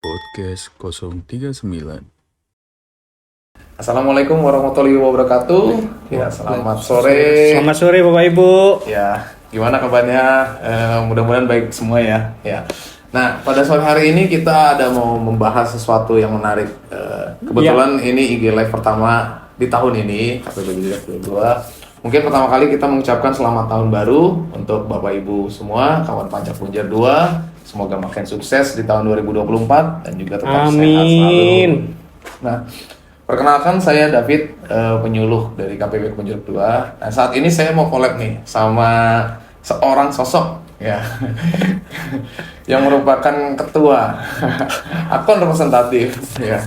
Podcast 039. Assalamualaikum warahmatullahi wabarakatuh. Ya, selamat sore. Selamat sore Bapak Ibu. Ya, gimana kabarnya? Mudah-mudahan baik semua ya. Ya. Nah, pada sore hari ini kita ada mau membahas sesuatu yang menarik. Kebetulan ini IG Live pertama di tahun ini, KPP 2022. Mungkin pertama kali kita mengucapkan selamat tahun baru untuk Bapak Ibu semua, kawan Pajak Punjer 2. Semoga makin sukses di tahun 2024 dan juga tetap sehat selalu. Nah, perkenalkan saya David, penyuluh dari KPP Punjer 2. Nah, saat ini saya mau collab nih sama seorang sosok ya yang merupakan ketua akun representatif ya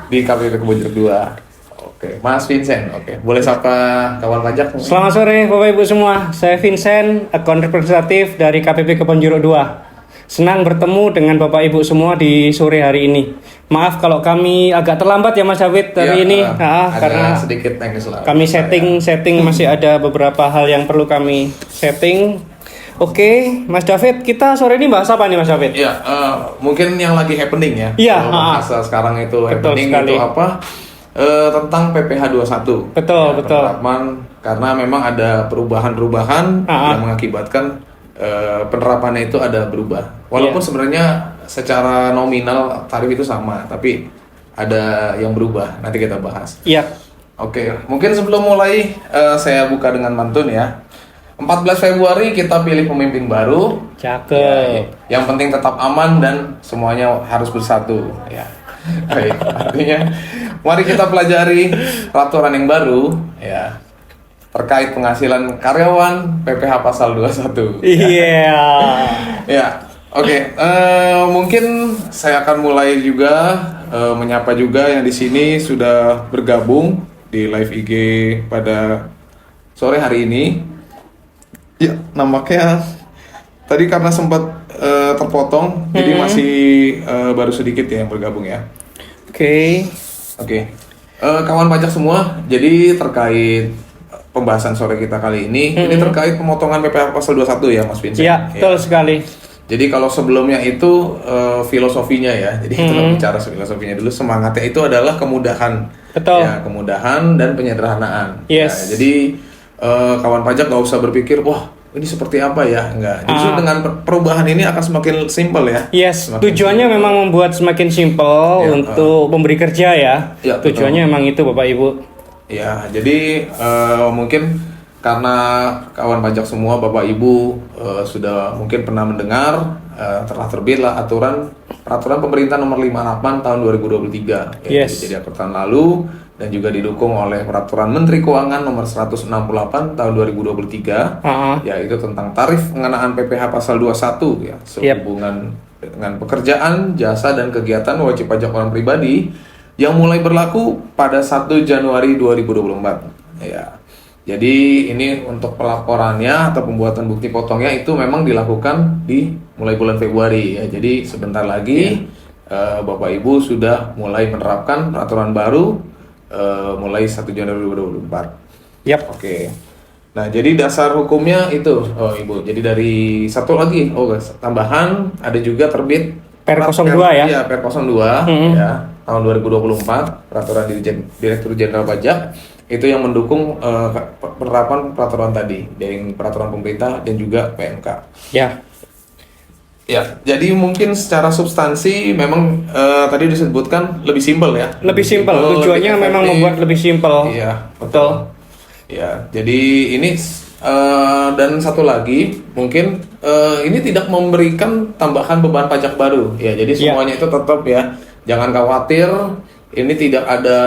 di KPP Punjer 2. Oke, Mas Vincent. Oke, boleh sapa kawan pajak? Selamat sore Bapak Ibu semua. Saya Vincent, akun representatif dari KPP Kebon Jeruk 2. Senang bertemu dengan Bapak Ibu semua di sore hari ini. Maaf kalau kami agak terlambat ya Mas David hari ini, karena sedikit teknis lah. kami setting masih ada beberapa hal yang perlu kami setting. Oke, Mas David, kita sore ini bahas apa nih Mas David? Ya, mungkin yang lagi happening ya. Iya. Bahasa sekarang itu Betul happening sekali. itu apa? Tentang PPh 21. Betul, betul. Penerapan, karena memang ada perubahan-perubahan yang mengakibatkan penerapannya itu ada berubah. Walaupun sebenarnya secara nominal tarif itu sama, tapi ada yang berubah. Nanti kita bahas. Iya. Oke, mungkin sebelum mulai saya buka dengan mantun ya. 14 Februari kita pilih pemimpin baru. Cakep. Yang penting tetap aman dan semuanya harus bersatu ya. Baik, artinya mari kita pelajari peraturan yang baru ya terkait penghasilan karyawan PPh pasal 21. Iya. Ya, oke. Mungkin saya akan mulai juga menyapa juga yang di sini sudah bergabung di live IG pada sore hari ini. Ya, nampaknya tadi karena sempat terpotong, jadi masih baru sedikit ya yang bergabung ya. Oke. Kawan pajak semua, jadi terkait pembahasan sore kita kali ini terkait pemotongan PPh pasal 21 ya Mas Vincent. Iya, betul sekali. Jadi kalau sebelumnya itu filosofinya ya, jadi kita bicara filosofinya dulu, semangatnya itu adalah kemudahan. Betul. Ya, kemudahan dan penyederhanaan. Yes. Ya, jadi kawan pajak nggak usah berpikir, wah ini seperti apa ya, enggak. Justru dengan perubahan ini akan semakin simpel ya. Yes, Semakin tujuannya simple. memang membuat semakin simpel untuk pemberi kerja ya. Ya, Tujuannya memang itu Bapak Ibu. Ya, jadi mungkin karena kawan pajak semua Bapak Ibu sudah mungkin pernah mendengar telah terbitlah peraturan pemerintah nomor 58 tahun 2023 ya, Yes. jadi tahun lalu dan juga didukung oleh peraturan Menteri Keuangan nomor 168 tahun 2023 yaitu tentang tarif pengenaan PPh pasal 21 ya sehubungan dengan pekerjaan, jasa dan kegiatan wajib pajak orang pribadi yang mulai berlaku pada 1 Januari 2024 ya. Jadi ini untuk pelaporannya atau pembuatan bukti potongnya itu memang dilakukan di mulai bulan Februari ya. Jadi sebentar lagi Bapak Ibu sudah mulai menerapkan peraturan baru mulai 1 Januari 2024. Yap. Oke. Nah, jadi dasar hukumnya itu Ibu. Jadi dari satu lagi tambahan ada juga terbit Per 02 ya. Iya, Per 02 ya, tahun 2024 peraturan Direktur Jenderal Pajak itu yang mendukung penerapan peraturan tadi dari peraturan pemerintah dan juga PMK. Ya. Ya, jadi mungkin secara substansi memang tadi disebutkan lebih simpel ya. Lebih simpel. Tujuannya lebih memang efektif. membuat lebih simpel. Iya, Betul. Ya, jadi ini dan satu lagi mungkin ini tidak memberikan tambahan beban pajak baru. Ya, jadi semuanya itu tetap ya. Jangan khawatir, ini tidak ada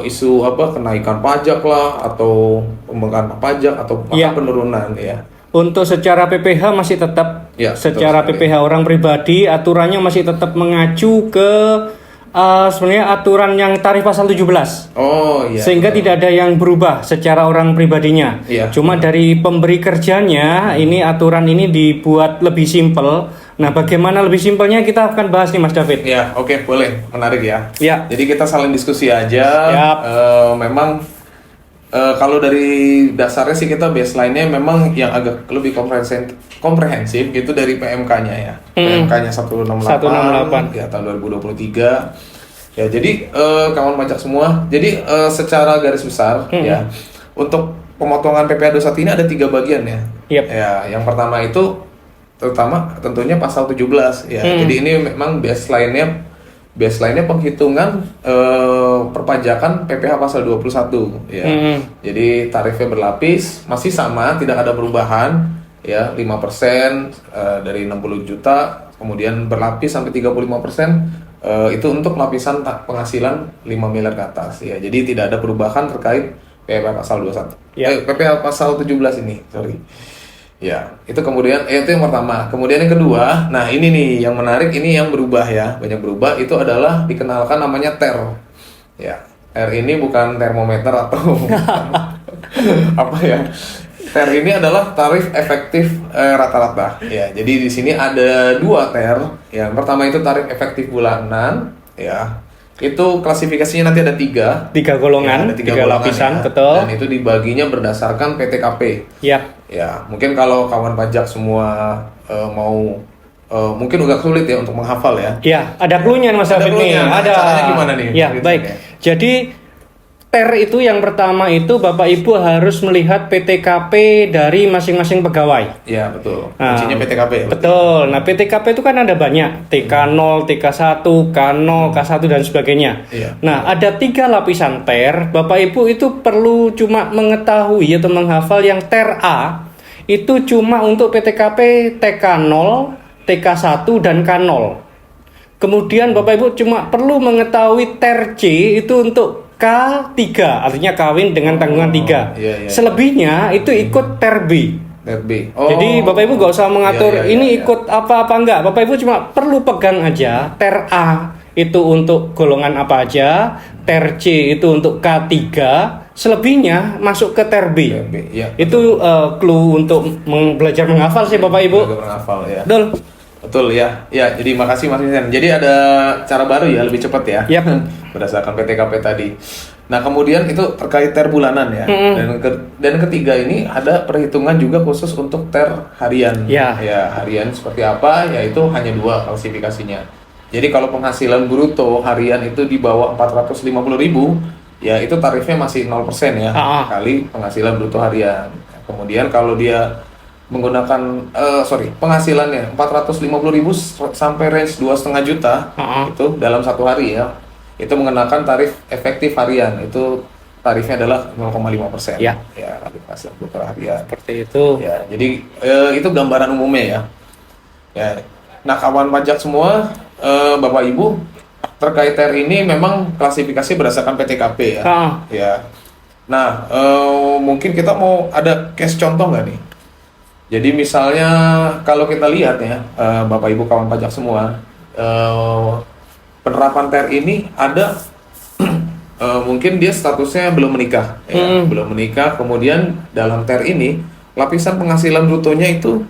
isu kenaikan pajak lah atau pembengkakan pajak atau penurunan ya. Untuk secara PPh masih tetap secara PPh orang pribadi aturannya masih tetap mengacu ke sebenarnya aturan yang tarif pasal 17. Oh iya. Sehingga tidak ada yang berubah secara orang pribadinya. Iya. Cuma dari pemberi kerjanya ini aturan ini dibuat lebih simpel. Nah, bagaimana lebih simpelnya kita akan bahas nih Mas David. Ya, oke, boleh. Menarik ya. Ya. Jadi kita saling diskusi aja. Yap. Memang kalau dari dasarnya sih kita baseline-nya memang yang agak lebih komprehensif itu dari PMK-nya ya. PMK-nya 168 ya tahun 2023. Ya, jadi kawan pajak semua, jadi secara garis besar ya untuk pemotongan PPh 21 ini ada 3 bagian ya. Yep. Ya, yang pertama itu terutama tentunya pasal 17 ya. Jadi ini memang baseline-nya penghitungan perpajakan PPh pasal 21 ya. Jadi tarifnya berlapis, masih sama, tidak ada perubahan ya, 5% dari 60 juta, kemudian berlapis sampai 35%. Itu untuk lapisan penghasilan 5 miliar ke atas ya. Jadi tidak ada perubahan terkait PPh pasal 21. PPh pasal 17 ini, sorry. Ya, itu kemudian itu yang pertama. Kemudian yang kedua, nah ini nih yang menarik, ini yang berubah ya, banyak berubah, itu adalah dikenalkan namanya TER. Ya, TER ini bukan termometer atau apa ya. TER ini adalah tarif efektif rata-rata. Ya, jadi di sini ada 2 TER. Yang pertama itu tarif efektif bulanan, ya. Itu klasifikasinya nanti ada 3 golongan, ya, ada 3 lapisan, ya. betul. Dan itu dibaginya berdasarkan PTKP. Ya, mungkin kalau kawan pajak semua mau mungkin agak sulit ya untuk menghafal ya. Ya, ada clue-nya Mas Afif nih. Ada. Caranya gimana nih? Ya, baik. Jadi TER itu yang pertama itu Bapak Ibu harus melihat PTKP dari masing-masing pegawai. Ya, betul. Kuncinya PTKP. Ya, betul. Nah, PTKP itu kan ada banyak, TK0, TK1, K0, K1 dan sebagainya. Iya. Nah, ada 3 lapisan TER. Bapak Ibu itu perlu cuma mengetahui atau menghafal yang TER A itu cuma untuk PTKP TK0, TK1 dan K0. Kemudian Bapak Ibu cuma perlu mengetahui TER C itu untuk K3, artinya kawin dengan tanggungan 3. Iya. Selebihnya itu ikut TER B. TER B. Jadi Bapak Ibu nggak usah mengatur ini ikut apa enggak. Bapak Ibu cuma perlu pegang aja TER A itu untuk golongan apa aja, TER C itu untuk K3, selebihnya masuk ke TER B. Ya, itu clue untuk belajar menghafal sih Bapak Ibu. Belajar menghafal ya. Betul ya. Ya, jadi makasih Mas Vincent. Jadi ada cara baru ya, lebih cepat ya. Berdasarkan PTKP tadi. Nah, kemudian itu terkait TER bulanan ya. Dan ketiga ini ada perhitungan juga khusus untuk TER harian. Ya, harian seperti apa? Yaitu hanya 2 klasifikasinya. Jadi kalau penghasilan bruto harian itu di bawah 450.000, ya itu tarifnya masih 0% ya. Kali penghasilan bruto harian. Kemudian kalau dia menggunakan penghasilannya 450.000 sampai range 2,5 juta itu dalam 1 hari ya, itu mengenakan tarif efektif harian, itu tarifnya adalah 0,5%. Ya, tarif penghasilan bruto harian. Seperti itu. Ya, jadi itu gambaran umumnya ya. Nah, kawan pajak semua, Bapak Ibu, terkait TER ini memang klasifikasi berdasarkan PTKP ya. Ya. Nah, mungkin kita mau ada case contoh nggak nih? Jadi misalnya kalau kita lihat ya, Bapak Ibu kawan pajak semua, penerapan TER ini ada mungkin dia statusnya belum menikah, ya, belum menikah. Kemudian dalam TER ini lapisan penghasilan brutonya itu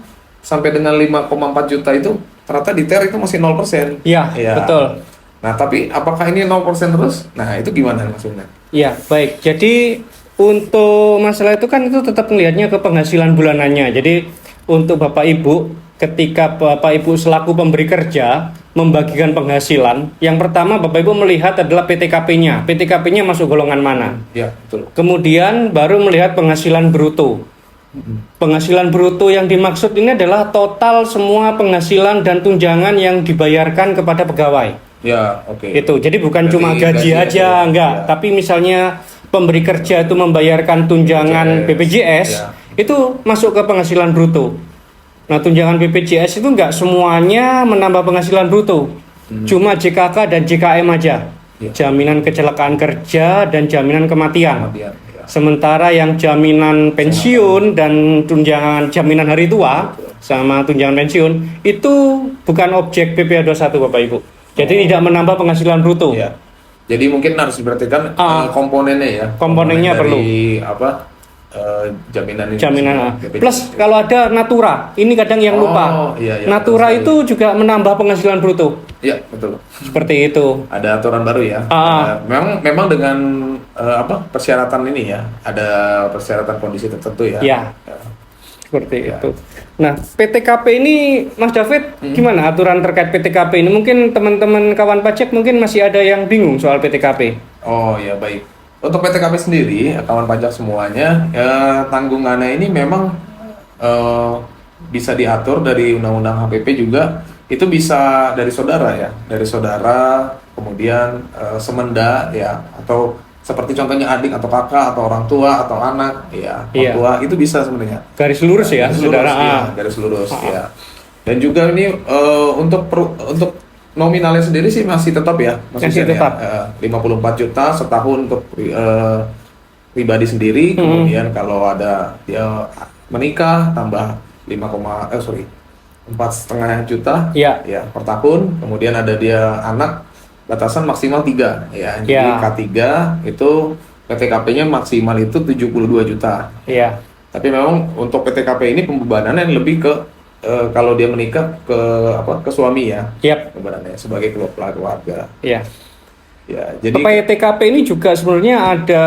sampai dengan 5,4 juta itu ternyata di TER itu masih 0%. Iya, betul. Nah, tapi apakah ini 0% terus? Nah, itu gimana maksudnya? Iya, baik. Jadi untuk masalah itu kan itu tetap melihatnya ke penghasilan bulanannya. Jadi untuk Bapak Ibu, ketika Bapak Ibu selaku pemberi kerja membagikan penghasilan, yang pertama Bapak Ibu melihat adalah PTKP-nya. PTKP-nya masuk golongan mana? Ya, betul. Kemudian baru melihat penghasilan bruto. Penghasilan bruto yang dimaksud ini adalah total semua penghasilan dan tunjangan yang dibayarkan kepada pegawai. Ya, oke. Itu. Jadi bukan cuma gaji aja, enggak. Ya. Tapi misalnya pemberi kerja itu membayarkan tunjangan BPJS, itu masuk ke penghasilan bruto. Nah, tunjangan BPJS itu enggak semuanya menambah penghasilan bruto. Cuma JKK dan JKM aja. Jaminan kecelakaan kerja dan jaminan kematian. Sementara yang jaminan pensiun dan tunjangan jaminan hari tua sama tunjangan pensiun itu bukan objek PPh 21 Bapak Ibu. Jadi tidak menambah penghasilan bruto. Ya. Jadi mungkin harus diperhatikan komponennya ya. Komponennya perlu. jaminan ini. Jaminan. BPJS. Plus kalau ada Natura, ini kadang yang lupa. Iya, Natura betul itu juga menambah penghasilan bruto. Iya, betul. Seperti itu. Ada aturan baru ya. Memang dengan persyaratan ini ya, ada persyaratan kondisi tertentu ya. Ya. Seperti itu. Nah, PTKP ini Mas David gimana aturan terkait PTKP ini? Mungkin teman-teman kawan pajak mungkin masih ada yang bingung soal PTKP. Oh ya, baik. Untuk PTKP sendiri, kawan pajak semuanya, tanggungannya ini memang bisa diatur dari Undang-Undang HPP juga. Itu bisa dari saudara ya, dari saudara, kemudian semenda ya, atau seperti contohnya adik atau kakak atau orang tua atau anak ya, orang tua itu bisa sebenarnya. Garis lurus ya, garis saudara. Lurus, ya, garis lurus ya. Dan juga ini untuk nominalnya sendiri sih masih tetap ya, masih tetap. Ya, 54 juta setahun untuk pribadi sendiri. Kemudian kalau ada dia menikah tambah 4,5 juta ya per tahun. Kemudian ada dia anak, batasan maksimal 3 ya. Jadi K3 itu PTKP-nya maksimal itu 72 juta. Iya. Tapi memang untuk PTKP ini pembebanannya lebih ke kalau dia menikah ke suami ya. Pembebanannya sebagai keluarga. Iya. Ya, jadi PTKP ini juga sebenarnya ada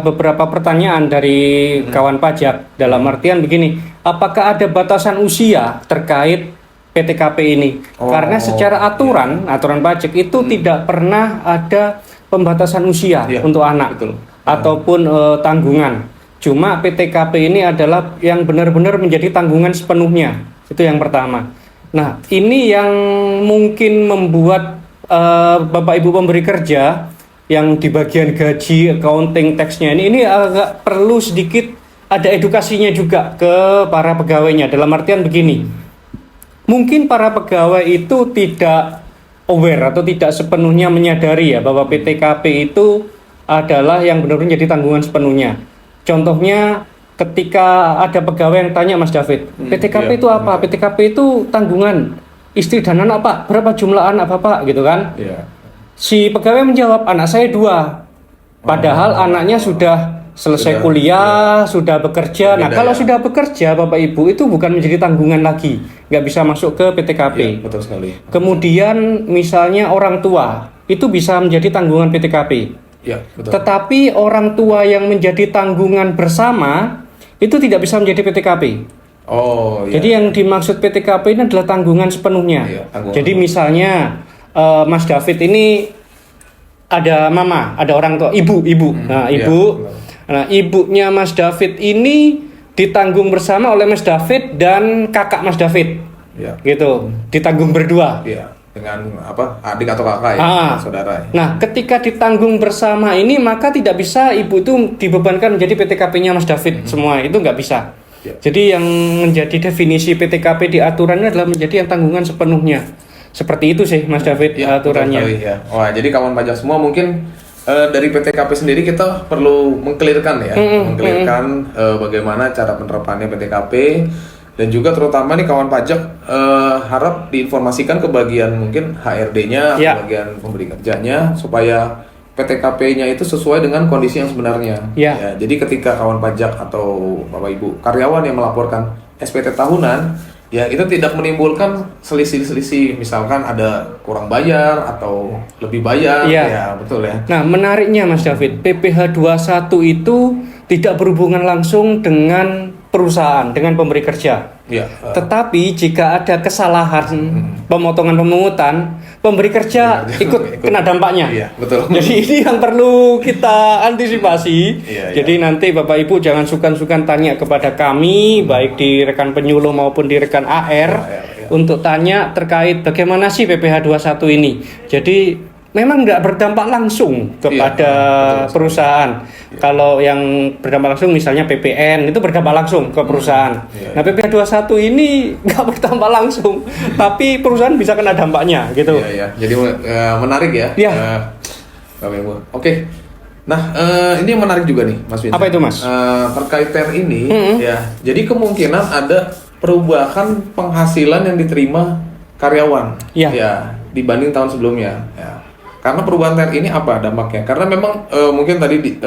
beberapa pertanyaan dari kawan pajak dalam artian begini, apakah ada batasan usia terkait PTKP ini? Karena secara aturan pajak itu tidak pernah ada pembatasan usia untuk anak. Betul. Ataupun tanggungan. Cuma PTKP ini adalah yang benar-benar menjadi tanggungan sepenuhnya. Itu yang pertama. Nah, ini yang mungkin membuat Bapak Ibu pemberi kerja yang di bagian gaji, accounting, tax-nya ini agak perlu sedikit ada edukasinya juga ke para pegawainya. Dalam artian begini, mungkin para pegawai itu tidak aware atau tidak sepenuhnya menyadari ya bahwa PTKP itu adalah yang benar-benar jadi tanggungan sepenuhnya. Contohnya ketika ada pegawai yang tanya Mas David, PTKP itu apa? PTKP itu tanggungan istri dan anak Pak, berapa jumlah anak Bapak gitu kan? Si pegawai menjawab, anak saya 2. Padahal anaknya sudah selesai kuliah, sudah bekerja. Nah, kalau sudah bekerja Bapak Ibu itu bukan menjadi tanggungan lagi, nggak bisa masuk ke PTKP. Betul sekali. Kemudian misalnya orang tua itu bisa menjadi tanggungan PTKP. Betul. Tetapi orang tua yang menjadi tanggungan bersama itu tidak bisa menjadi PTKP. Jadi yang dimaksud PTKP ini adalah tanggungan sepenuhnya. Jadi misalnya Mas David ini ada mama, ada orang tua, ibu. Nah, ibu. Nah, ibunya Mas David ini ditanggung bersama oleh Mas David dan kakak Mas David. Gitu. Ditanggung berdua. Dengan adik atau kakak ya, saudara. Nah, ketika ditanggung bersama ini maka tidak bisa ibu itu dibebankan menjadi PTKP-nya Mas David semua. Itu nggak bisa. Jadi yang menjadi definisi PTKP di aturannya adalah menjadi yang tanggungan sepenuhnya. Seperti itu sih Mas David aturannya. Wah, jadi kawan pajak semua mungkin dari PTKP sendiri kita perlu mengkelirkan ya, bagaimana cara penerapannya PTKP, dan juga terutama nih kawan pajak harap diinformasikan ke bagian mungkin HRD-nya, ke bagian pemberi kerjanya supaya PTKP-nya itu sesuai dengan kondisi yang sebenarnya. Ya, jadi ketika kawan pajak atau Bapak Ibu karyawan yang melaporkan SPT tahunan, ya itu tidak menimbulkan selisih-selisih, misalkan ada kurang bayar atau lebih bayar. Ya, betul ya. Nah, menariknya Mas David, PPh 21 itu tidak berhubungan langsung dengan perusahaan, dengan pemberi kerja. Tetapi jika ada kesalahan pemotongan pemungutan, pemberi kerja ikut kena dampaknya. Betul. Jadi ini yang perlu kita antisipasi. Jadi nanti Bapak Ibu jangan sungkan-sungkan tanya kepada kami, baik di rekan penyuluh maupun di rekan AR, untuk tanya terkait bagaimana sih PPh 21 ini. Jadi memang tidak berdampak langsung kepada perusahaan. Kalau yang berdampak langsung misalnya PPN itu berdampak langsung ke perusahaan. Nah, PPh 21 ini nggak berdampak langsung, tapi perusahaan bisa kena dampaknya gitu. Jadi menarik ya. Oke. Nah, ini yang menarik juga nih Mas Vincent. Apa itu Mas? Terkait TER ini ya. Jadi kemungkinan ada perubahan penghasilan yang diterima karyawan dibanding tahun sebelumnya ya. Karena perubahan TER ini apa dampaknya? Karena memang mungkin tadi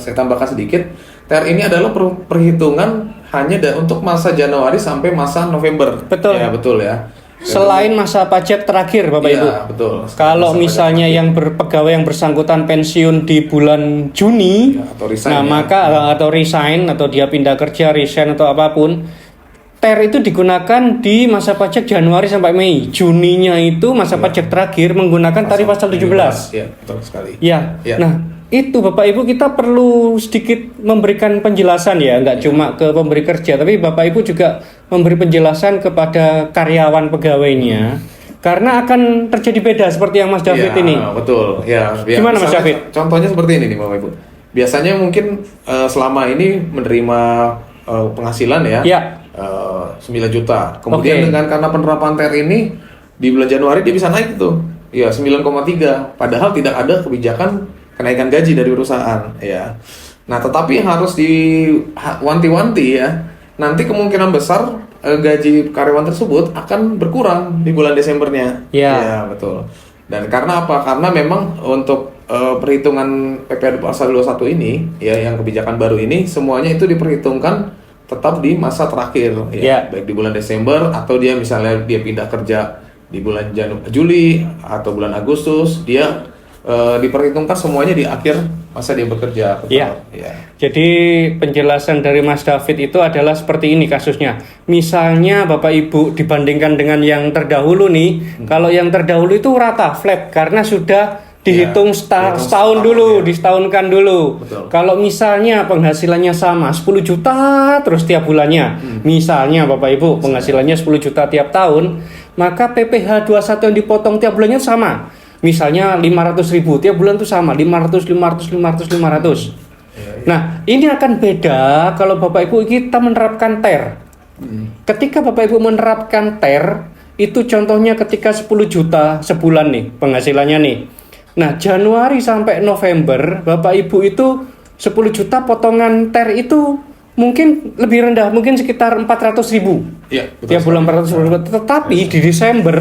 saya tambahkan sedikit, THR ini adalah perhitungan hanya untuk masa Januari sampai masa November. Betul. Ya, betul ya. Selain masa pajak terakhir, Bapak Iya, Ibu. betul. Kalau Masa misalnya yang berpegawai yang bersangkutan pensiun di bulan Juni, Ya, atau resign, nah ya. maka atau resign atau dia pindah kerja, resign atau apapun, THR itu digunakan di masa pajak Januari sampai Mei. Juninya itu masa pajak terakhir menggunakan tarif pasal 17. Iya, betul sekali. Ya. Ya. Nah, itu Bapak Ibu kita perlu sedikit memberikan penjelasan ya, nggak cuma ke pemberi kerja, tapi Bapak Ibu juga memberi penjelasan kepada karyawan pegawainya, karena akan terjadi beda seperti yang Mas David Iya, ini. betul. Ya, Gimana, Mas misalnya, David? Contohnya seperti ini nih, Bapak Ibu. Biasanya mungkin selama ini menerima penghasilan ya, Ya. 9 juta. Kemudian Oke. dengan karena penerapan THR ini di bulan Januari dia bisa naik tuh. Ya, 9,3. Padahal tidak ada kebijakan kenaikan gaji dari perusahaan, ya. Nah, tetapi harus diwanti-wanti ya. Nanti kemungkinan besar gaji karyawan tersebut akan berkurang di bulan Desembernya. Ya. Ya, betul. Dan karena apa? Karena memang untuk perhitungan PPh pasal 21 ini, ya, yang kebijakan baru ini semuanya itu diperhitungkan tetap di masa terakhir, Ya. baik di bulan Desember atau dia misalnya dia pindah kerja di bulan Juli atau bulan Agustus, dia diperhitungkan semuanya di akhir masa dia bekerja. Betul. Ya. Ya. Jadi penjelasan dari Mas David itu adalah seperti ini kasusnya. Misalnya Bapak Ibu dibandingkan dengan yang terdahulu nih, kalau yang terdahulu itu rata flat karena sudah dihitung setahun dulu, disetahunkan dulu. Betul. Kalau misalnya penghasilannya sama 10 juta terus tiap bulannya, misalnya Bapak Ibu penghasilannya 10 juta tiap tahun, maka PPh 21 yang dipotong tiap bulannya sama. Misalnya 500.000 tiap bulan itu sama, 500. Nah, ini akan beda kalau Bapak Ibu kita menerapkan THR. Ketika Bapak Ibu menerapkan THR, itu contohnya ketika 10 juta sebulan nih penghasilannya nih. Nah, Januari sampai November, Bapak Ibu itu 10 juta potongan THR itu mungkin lebih rendah, mungkin sekitar 400.000. Iya, betul Tiap bulan sekali. 400.000. Tetapi di Desember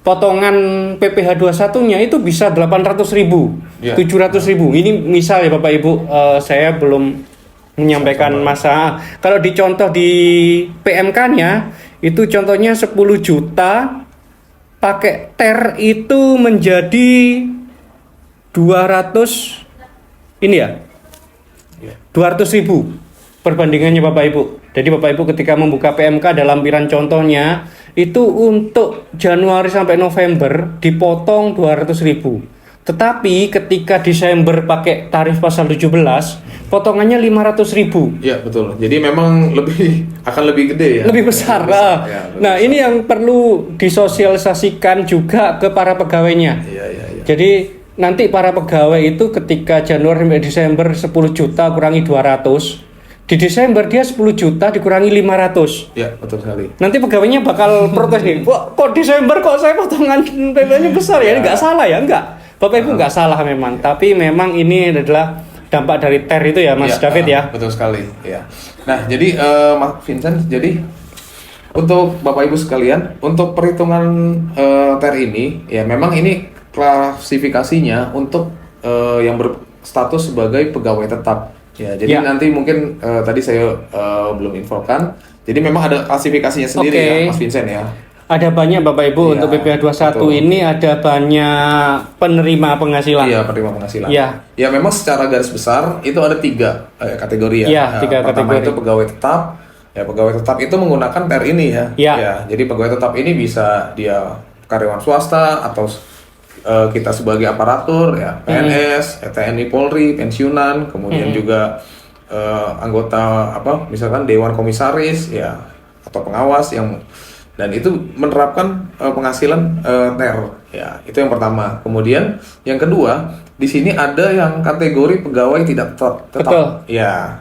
potongan PPh 21-nya itu bisa 800.000, Ya. 700.000. Ini misal ya Bapak Ibu, saya belum menyampaikan masa. Kalau dicontoh di PMK-nya itu contohnya 10 juta pakai THR itu menjadi 200 ini ya. 200.000 perbandingannya Bapak Ibu. Jadi Bapak Ibu ketika membuka PMK dalam lampiran contohnya itu untuk Januari sampai November dipotong 200.000. Tetapi ketika Desember pakai tarif pasal 17, potongannya 500.000. Iya, betul. Jadi memang akan lebih gede ya. Lebih besar. Ya, lebih Nah, besar. ini yang perlu disosialisasikan juga ke para pegawainya. Iya, iya, iya. Jadi nanti para pegawai itu ketika Januari sampai Desember 10 juta kurangi 200, di Desember dia 10 juta dikurangi 500. Iya, betul sekali. Nanti pegawainya bakal protes nih, kok Desember kok saya potongan PP-nya besar ya? Ini nggak salah ya? Enggak. Bapak Ibu nggak salah memang, tapi memang ini adalah dampak dari THR itu ya Mas David ya? Betul sekali, ya. Nah, jadi Mas Vincent, jadi untuk Bapak Ibu sekalian, untuk perhitungan THR ini, ya memang ini klasifikasinya untuk yang berstatus sebagai pegawai tetap. Ya, jadi Ya. nanti mungkin tadi saya belum infokan. Jadi memang ada klasifikasinya sendiri Oke. ya, Mas Vincent ya. Ada banyak Bapak Ibu Iya, untuk PPh 21 betul. ini ada banyak penerima penghasilan. Iya, penerima penghasilan. Iya. Ya, memang secara garis besar itu ada 3 kategori ya. Iya, Nah, 3 pertama kategori. itu pegawai tetap. Ya, pegawai tetap itu menggunakan THR ini ya. Iya. Ya, jadi pegawai tetap ini bisa dia karyawan swasta atau kita sebagai aparatur ya, PNS, TNI Polri, pensiunan, kemudian juga anggota misalkan dewan komisaris ya atau pengawas yang dan itu menerapkan penghasilan THR ya, itu yang pertama. Kemudian yang kedua di sini ada yang kategori pegawai tidak tetap. Betul. Ya.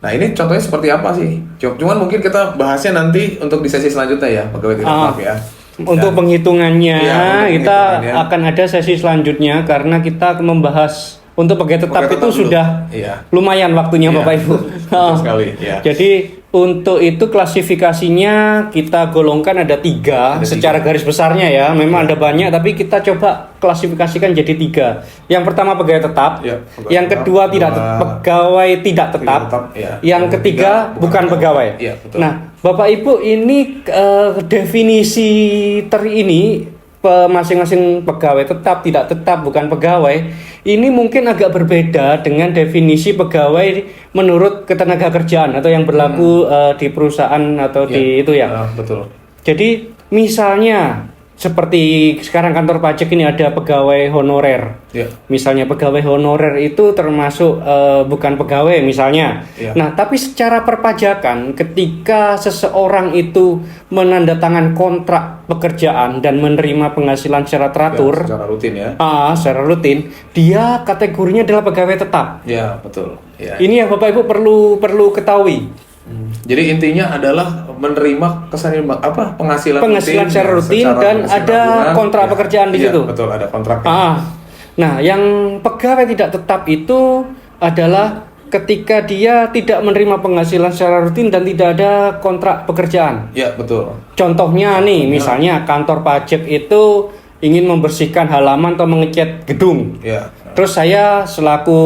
Nah, ini contohnya seperti apa sih? Cuman mungkin kita bahasnya nanti untuk di sesi selanjutnya ya, pegawai tidak tetap ya. Untuk Ya. penghitungannya Iya, untuk kita penghitungannya. akan ada sesi selanjutnya karena kita membahas untuk pegawai tetap Pegawai itu tetap dulu. sudah Iya. lumayan waktunya Iya, Bapak Ibu. betul sekali, iya. Jadi Untuk itu klasifikasinya kita golongkan ada tiga Ada secara tiga. garis besarnya ya. Memang ada banyak tapi kita coba klasifikasikan jadi tiga. Yang pertama pegawai tetap, Ya, pegawai yang tetap. kedua Kedua, pegawai tidak tetap, ya. yang ketiga bukan pegawai. Ya, betul. Nah, Bapak Ibu ini definisi ini masing-masing pegawai tetap, tidak tetap, bukan pegawai, ini mungkin agak berbeda dengan definisi pegawai menurut ketenagakerjaan atau yang berlaku di perusahaan atau di itu ya. Betul. Jadi misalnya seperti sekarang kantor pajak ini ada pegawai honorer. Ya. Misalnya pegawai honorer itu termasuk bukan pegawai misalnya. Ya. Nah, tapi secara perpajakan ketika seseorang itu menandatangan kontrak pekerjaan dan menerima penghasilan secara teratur, Secara rutin ya. secara rutin, dia kategorinya adalah pegawai tetap. Ya, betul. Ya. Ini yang Bapak Ibu perlu ketahui. Jadi intinya adalah menerima penghasilan Secara rutin secara dan fungsi ada tabungan. kontrak Ya. pekerjaan di Iya, situ. Betul, ada kontraknya. Nah, yang pegawai tidak tetap itu adalah ketika dia tidak menerima penghasilan secara rutin dan tidak ada kontrak pekerjaan. Ya, betul. Contohnya nih, misalnya kantor pajak itu ingin membersihkan halaman atau mengecat gedung. Ya. Terus saya selaku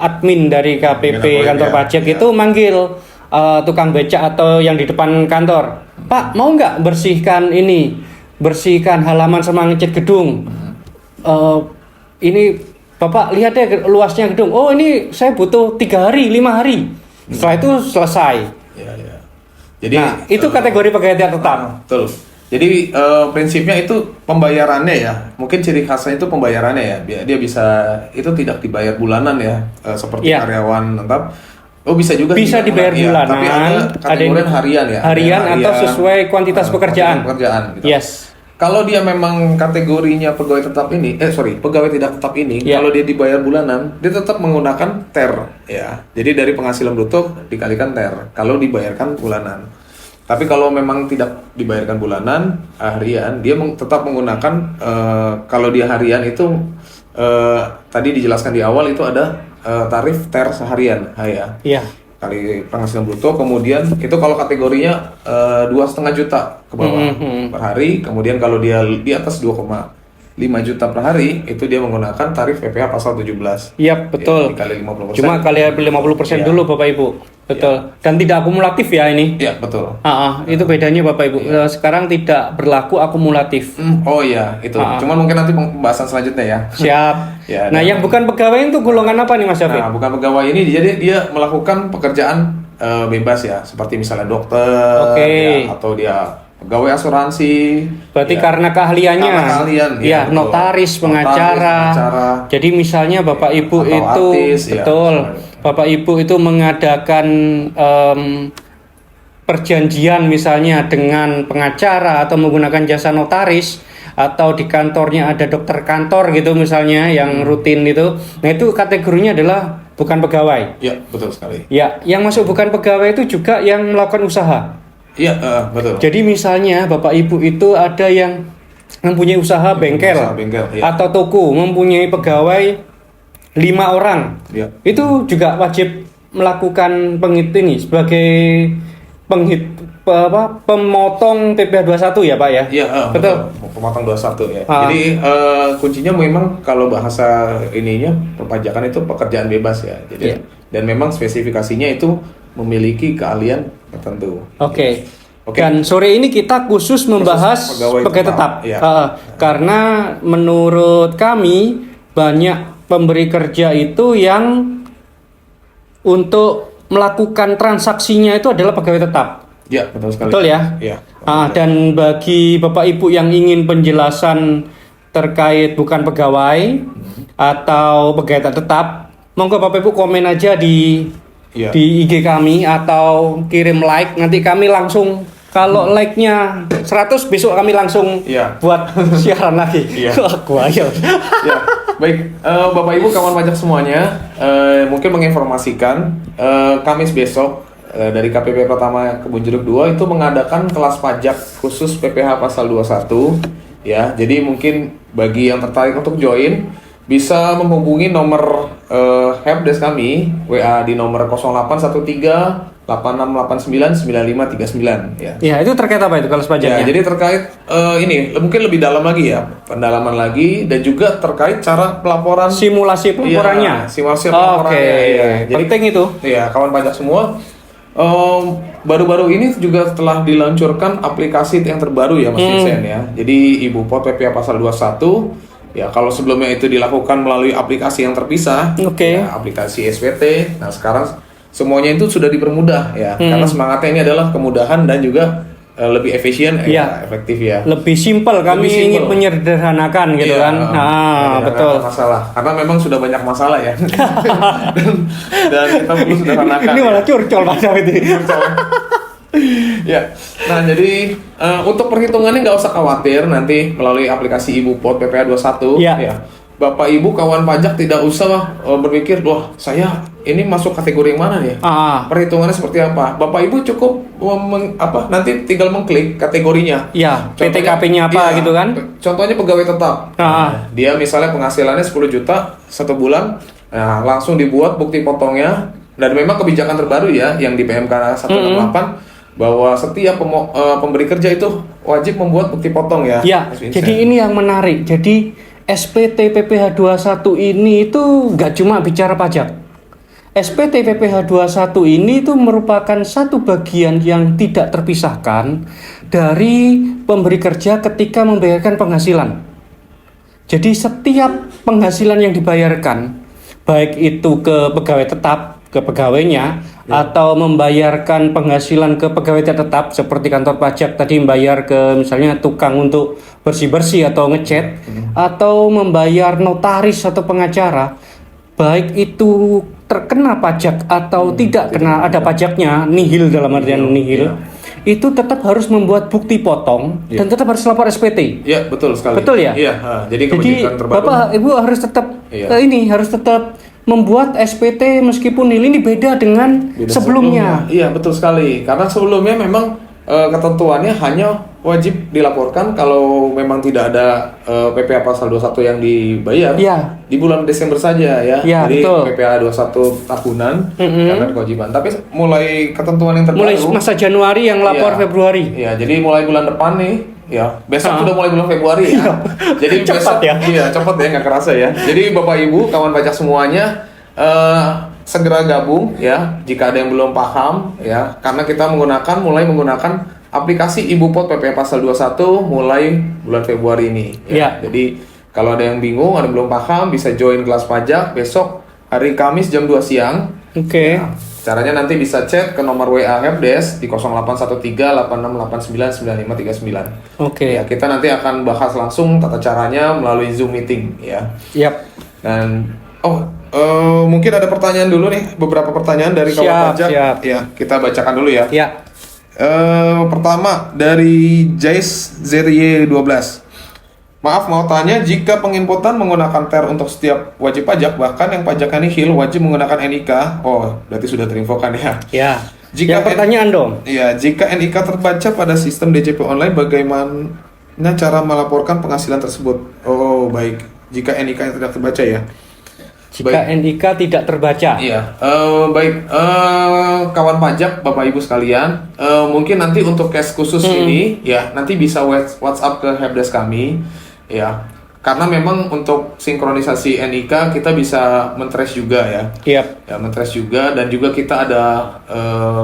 admin dari KPP Admin kantor ya. pajak Ya. itu manggil tukang becak atau yang di depan kantor. Pak, mau nggak bersihkan halaman sama ngecat gedung? Ini Bapak lihat ya luasnya gedung. Oh, ini saya butuh 3 hari, 5 hari. Setelah itu selesai. Ya. Jadi Nah, itu kategori pegawai tidak tetap. betul. Jadi prinsipnya itu pembayarannya ya. Mungkin ciri khasnya itu pembayarannya ya. Dia bisa itu tidak dibayar bulanan ya, seperti Iya. karyawan tetap. Oh, bisa juga Bisa sih, dibayar iya. bulanan, Tapi ada kategori harian ya. Ada harian yang atau sesuai kuantitas pekerjaan. Gitu. Yes. Kalau dia memang kategorinya pegawai tetap ini, pegawai tidak tetap ini, Ya. kalau dia dibayar bulanan, dia tetap menggunakan TER ya. Jadi dari penghasilan bruto dikalikan TER kalau dibayarkan bulanan. Tapi kalau memang tidak dibayarkan bulanan, harian, dia tetap menggunakan kalau dia harian itu tadi dijelaskan di awal itu ada tarif TER seharian, ya. Iya. Kali penghasilan bruto, kemudian itu kalau kategorinya 2,5 juta ke bawah per hari, kemudian kalau dia di atas 2,5 juta per hari itu dia menggunakan tarif PPh pasal 17. Iya, betul. Ya, dikali 50%. Cuma kali 50% Iya. dulu Bapak Ibu. Betul. Dan tidak akumulatif ya ini. Iya, betul. Itu bedanya Bapak Ibu. Sekarang tidak berlaku akumulatif. Oh iya, itu. Cuman mungkin nanti pembahasan selanjutnya ya. Siap. Ya, Nah, dan- yang bukan pegawai itu golongan apa nih Mas Syafri? Nah, bukan pegawai ini jadi dia melakukan pekerjaan bebas ya, seperti misalnya dokter, Oke. ya, atau dia pegawai asuransi. Berarti ya. karena keahliannya. Karena keahlian, ya, Iya, betul. notaris, pengacara. Jadi misalnya Bapak Ibu Atau itu artis, ya, betul. misalnya. Bapak Ibu itu mengadakan perjanjian misalnya dengan pengacara atau menggunakan jasa notaris atau di kantornya ada dokter kantor gitu misalnya yang rutin itu. Nah, itu kategorinya adalah bukan pegawai. Ya, betul sekali. Ya, yang masuk bukan pegawai itu juga yang melakukan usaha. Iya, betul. Jadi misalnya Bapak Ibu itu ada yang mempunyai usaha bengkel, Usaha bengkel, ya. atau toko, mempunyai pegawai 5 orang. Ya. Itu juga wajib melakukan ini sebagai pemotong PPh 21 ya Pak ya? Iya, betul. Pemotong 21 ya. Ah. Jadi kuncinya memang kalau bahasa ininya perpajakan itu pekerjaan bebas ya. Jadi Iya. dan memang spesifikasinya itu memiliki keahlian tertentu. Oke. Oke. Dan sore ini kita khusus membahas pegawai pegawai tetap. tetap, ya. Karena menurut kami banyak pemberi kerja itu yang untuk melakukan transaksinya itu adalah pegawai tetap. Ya, betul sekali. Betul ya? Iya. Dan bagi Bapak Ibu yang ingin penjelasan terkait bukan pegawai atau pegawai tak tetap, monggo Bapak Ibu komen aja di Iya. di IG kami atau kirim like, nanti kami langsung kalau like-nya 100 besok kami langsung Iya. buat siaran lagi. Iya. Gua ayo. Ya, baik Bapak Ibu kawan pajak semuanya, mungkin menginformasikan Kamis besok dari KPP Pratama Kebun Jeruk 2 itu mengadakan kelas pajak khusus PPh pasal 21 ya. Jadi mungkin bagi yang tertarik untuk join bisa menghubungi nomor helpdesk kami WA di nomor 0813 8689 9539 ya. Ya, itu terkait apa itu kalau Ya, pajaknya? jadi terkait ini mungkin lebih dalam lagi ya, pendalaman lagi dan juga terkait cara pelaporan Simulasi pelaporannya. Iya, simulasi pelaporannya. Oke, Ya. Jadi penting itu. ya, kawan pajak semua baru-baru ini juga telah diluncurkan aplikasi yang terbaru ya Mas Vincent ya. Jadi Ibu Pot PPA pasal 21 ya, kalau sebelumnya itu dilakukan melalui aplikasi yang terpisah, Oke. ya, aplikasi SPT. Nah, sekarang semuanya itu sudah dipermudah ya. Karena semangatnya ini adalah kemudahan dan juga lebih efisien Iya. efektif ya. Lebih simpel, kami Lebih ingin simpel. menyederhanakan gitu Iya, kan. Nah, menyederhanakan betul. masalah. Karena memang sudah banyak masalah ya. dan kita perlu sederhanakan. Ini ya. malah curcol Pak Syafid ini. Ya, nah jadi untuk perhitungannya nggak usah khawatir nanti melalui aplikasi Ibu Pot PPA 21 Ya. ya. Bapak Ibu kawan pajak tidak usah berpikir, wah saya ini masuk kategori yang mana ya? Ah, Perhitungannya seperti apa? Bapak Ibu cukup nanti tinggal mengklik kategorinya. ya, Contohnya, PTKP-nya apa iya, gitu kan? Contohnya pegawai tetap. Ah. Dia misalnya penghasilannya 10 juta satu bulan, nah, langsung dibuat bukti potongnya. Dan memang kebijakan terbaru ya yang di PMK 168 bahwa setiap pemberi kerja itu wajib membuat bukti potong ya. Ya, Mas Vincent. jadi ini yang menarik. Jadi SPT PPh 21 ini itu nggak cuma bicara pajak. SPT PPh 21 ini itu merupakan satu bagian yang tidak terpisahkan dari pemberi kerja ketika membayarkan penghasilan. Jadi setiap penghasilan yang dibayarkan, baik itu ke pegawai tetap, ke pegawainya, atau membayarkan penghasilan ke pegawai tidak tetap seperti kantor pajak tadi membayar ke misalnya tukang untuk bersih-bersih atau ngecat, atau membayar notaris atau pengacara, baik itu terkena pajak atau tidak kena ada pajaknya, nihil dalam artian nihil, itu tetap harus membuat bukti potong dan tetap harus lapor SPT. Iya, betul sekali. Betul ya? Iya, jadi Jadi kebijakan terbaru. Bapak Ibu harus tetap Iya. harus tetap membuat SPT meskipun nihil ini beda dengan Beda sebelumnya. Iya, betul sekali. Karena sebelumnya memang ketentuannya hanya wajib dilaporkan kalau memang tidak ada PPA pasal 21 yang dibayar Iya. di bulan Desember saja ya. Iya, Jadi betul. PPA 21 tahunan karena kewajiban. Tapi mulai ketentuan yang terbaru Mulai masa Januari yang lapor Iya. Februari. Iya, jadi mulai bulan depan nih, ya besok sudah mulai bulan Februari ya. Jadi Cepat besok ya. Iya, cepat ya, nggak kerasa ya. Jadi Bapak Ibu, kawan pajak semuanya segera gabung ya jika ada yang belum paham ya, karena kita mulai menggunakan aplikasi Ibu Pot PPA pasal 21 mulai bulan Februari ini ya. Iya. Jadi kalau ada yang bingung, ada yang belum paham, bisa join kelas pajak besok hari Kamis jam 2 siang. Oke. Nah, caranya nanti bisa chat ke nomor WA Helpdesk di 0813 8689 9539. Oke. Ya, kita nanti akan bahas langsung tata caranya melalui Zoom meeting ya. Yap. Dan mungkin ada pertanyaan dulu nih, beberapa pertanyaan dari kawan Siap, pajak. siap. Ya, kita bacakan dulu ya. Ya. Pertama dari Jais ZY 12. Maaf, mau tanya, jika penginputan menggunakan TER untuk setiap wajib pajak, bahkan yang pajaknya nihil wajib menggunakan NIK. Oh, berarti sudah terinfokan ya. Ya. Jika Yang pertanyaan dong. Iya, jika NIK terbaca pada sistem DJP online, bagaimana cara melaporkan penghasilan tersebut? Oh, baik. Jika NIK tidak terbaca ya. Jika NIK tidak terbaca. Iya, baik. Kawan pajak, Bapak Ibu sekalian, mungkin nanti untuk case khusus ini, ya nanti bisa WhatsApp ke helpdesk kami, ya. Karena memang untuk sinkronisasi NIK kita bisa men-trace juga ya. Yap. Ya, men-trace juga, dan juga kita ada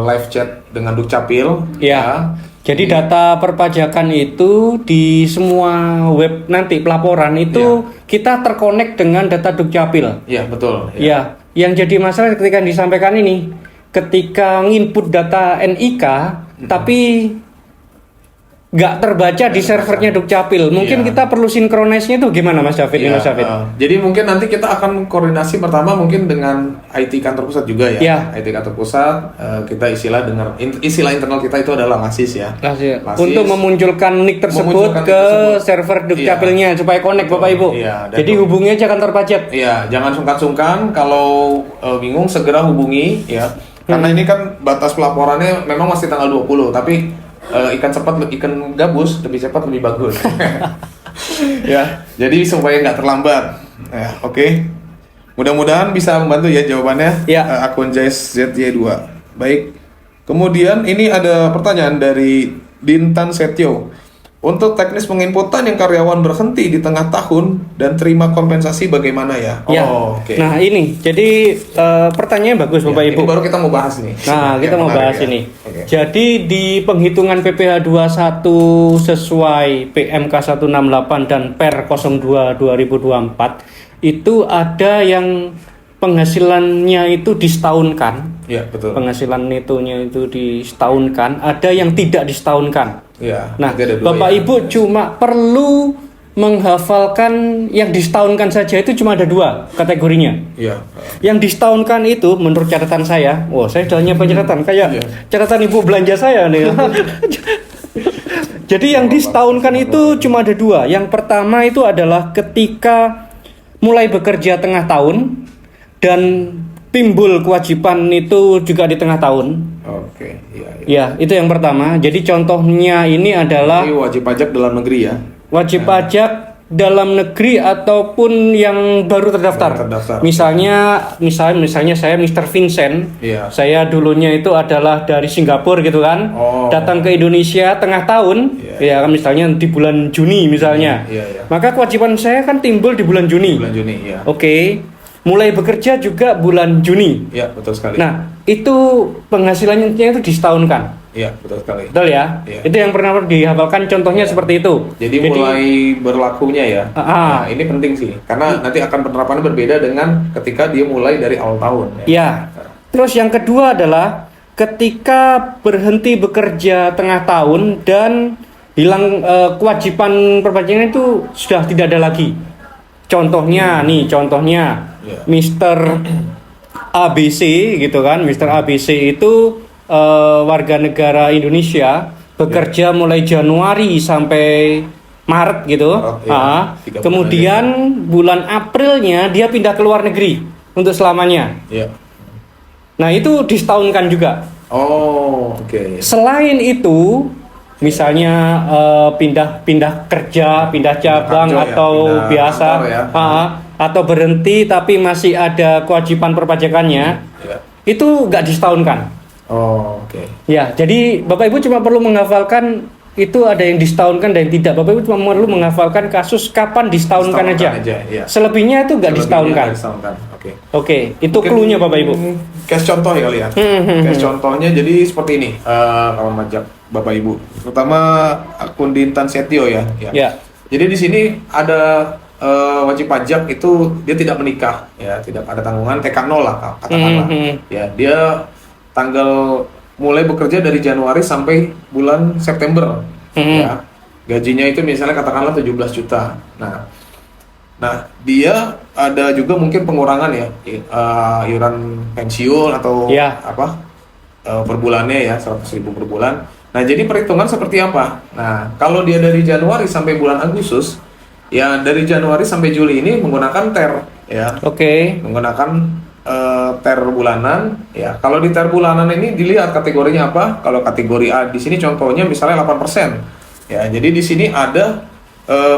live chat dengan Dukcapil. Ya. Jadi data perpajakan itu di semua web nanti pelaporan itu kita terkonek dengan data Dukcapil. Iya, betul. Ya, yang jadi masalah ketika disampaikan ini, ketika nginput data NIK, tapi nggak terbaca di servernya Dukcapil. Mungkin Iya. kita perlu sinkronisnya itu gimana Mas David? Iya, Mas David? jadi mungkin nanti kita akan koordinasi pertama mungkin dengan IT kantor pusat juga ya. Iya. IT kantor pusat kita istilah internal kita itu adalah lasis ya. Lasis. Lasis. Untuk memunculkan nick tersebut Memunculkan ke nick tersebut. server Dukcapilnya supaya connect Bapak Ibu. Iya, dan Jadi hubungi aja kantor pajak. Iya, jangan sungkan-sungkan kalau bingung segera hubungi ya. Karena ini kan batas pelaporannya memang masih tanggal 20, tapi ikan gabus lebih cepat lebih bagus. Ya, jadi supaya nggak terlambat. Ya, oke. Mudah-mudahan bisa membantu ya jawabannya. Ya. Akun Jais ZY2. Baik. Kemudian ini ada pertanyaan dari Dintan Setio. Untuk teknis penginputan yang karyawan berhenti di tengah tahun dan terima kompensasi bagaimana ya? Ya. Oh, oke. Nah ini, jadi pertanyaannya bagus Bapak Ya, Ibu. ini baru kita mau bahas nih. Nah, kita Yang mau menarik bahas ya. ini. Oke. Jadi di penghitungan PPh 21 sesuai PMK 168 dan Per 02 2024 itu ada yang penghasilannya itu disetahunkan. Ya, betul. Penghasilan netonya itu disetahunkan, ada yang tidak disetahunkan. Ya, Nah, jadi ada dua Bapak ya. Ibu cuma perlu menghafalkan yang disetahunkan saja, itu cuma ada 2 kategorinya. Iya. Yang disetahunkan itu menurut catatan saya, saya udah nyiapin catatan kayak Iya. catatan ibu belanja saya nih. Jadi yang disetahunkan itu cuma ada 2. Yang pertama itu adalah ketika mulai bekerja tengah tahun dan timbul kewajiban itu juga di tengah tahun. Oke, iya. Ya, itu yang pertama. Jadi contohnya ini adalah Ini wajib pajak dalam negeri ya. wajib pajak dalam negeri ataupun yang baru terdaftar. Baru terdaftar. Misalnya saya Mr. Vincent. Iya. Saya dulunya itu adalah dari Singapura gitu kan. Oh. Datang ke Indonesia tengah tahun. Iya. Ya kan misalnya di bulan Juni misalnya. Iya, iya. Maka kewajiban saya kan timbul di bulan Juni. Bulan Juni ya. Oke. Mulai bekerja juga bulan Juni. Iya, betul sekali. Nah, itu penghasilannya itu disetahunkan. Iya, betul sekali. Betul ya? Iya. Itu yang pernah dihafalkan contohnya seperti itu. Jadi mulai berlakunya ya. Ah. Nah, ini penting sih karena nanti akan penerapannya berbeda dengan ketika dia mulai dari awal tahun ya. Ya. Terus yang kedua adalah ketika berhenti bekerja tengah tahun dan hilang kewajiban perpajakan itu sudah tidak ada lagi. Contohnya Ya. Mr. ABC gitu kan. Mr. ABC itu warga negara Indonesia bekerja mulai Januari sampai Maret gitu. Maret, ya. 3 bulan Kemudian bulan Aprilnya dia pindah ke luar negeri untuk selamanya. Iya. Nah, itu disetahunkan juga. Oh, oke. Selain itu, misalnya pindah kerja, pindah cabang kantor ya, atau pindah biasa kantor ya. atau berhenti tapi masih ada kewajiban perpajakannya, Iya. itu nggak disetahunkan. Oh, oke. Ya, jadi Bapak Ibu cuma perlu menghafalkan itu ada yang disetahunkan dan yang tidak. Bapak Ibu cuma perlu menghafalkan kasus kapan disetahunkan aja. Iya. Selebihnya itu nggak Selebihnya disetahunkan. nggak disetahunkan. Oke. Oke, itu Mungkin clue-nya Bapak Ibu. Case contoh ya kali ya. Case contohnya jadi seperti ini. Kalau majak Bapak Ibu, terutama akun Dintan Setio ya. Ya. Jadi di sini ada wajib pajak itu dia tidak menikah, ya tidak ada tanggungan TK0 lah katakanlah. Ya dia tanggal mulai bekerja dari Januari sampai bulan September. Ya gajinya itu misalnya katakanlah 17 juta. Nah dia ada juga mungkin pengurangan ya iuran pensiun atau Ya. per bulannya ya 100.000 per bulan. Nah jadi perhitungan seperti apa? Nah kalau dia dari Januari sampai bulan Agustus, ya dari Januari sampai Juli ini menggunakan TER ya, Oke. menggunakan TER bulanan ya. Kalau di TER bulanan ini dilihat kategorinya apa? Kalau kategori A di sini contohnya misalnya 8%. Ya, jadi di sini ada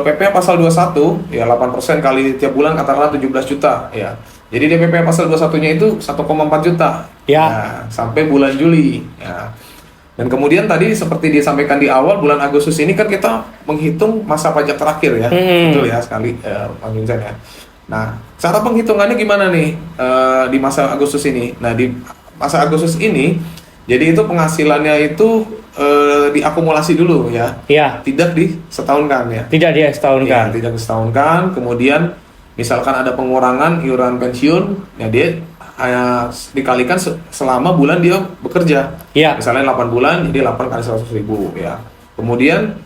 PPh pasal 21 ya 8% kali tiap bulan katakanlah 17 juta ya. Jadi di PPh pasal 21-nya itu 1,4 juta. Ya. Sampai bulan Juli ya. Dan kemudian tadi seperti disampaikan di awal bulan Agustus ini kan kita menghitung masa pajak terakhir ya. Betul ya sekali Bang Vincent ya. Nah, cara penghitungannya gimana nih di masa Agustus ini? Nah, di masa Agustus ini jadi itu penghasilannya itu diakumulasi dulu ya. Ya. Tidak disetahunkan ya. Tidak dia setahunkan. Ya, tidak disetahunkan. Kemudian misalkan ada pengurangan iuran pensiun, ya dia dikalikan selama bulan dia bekerja. Ya. Misalnya 8 bulan, jadi 8 kali 100.000 ya. Kemudian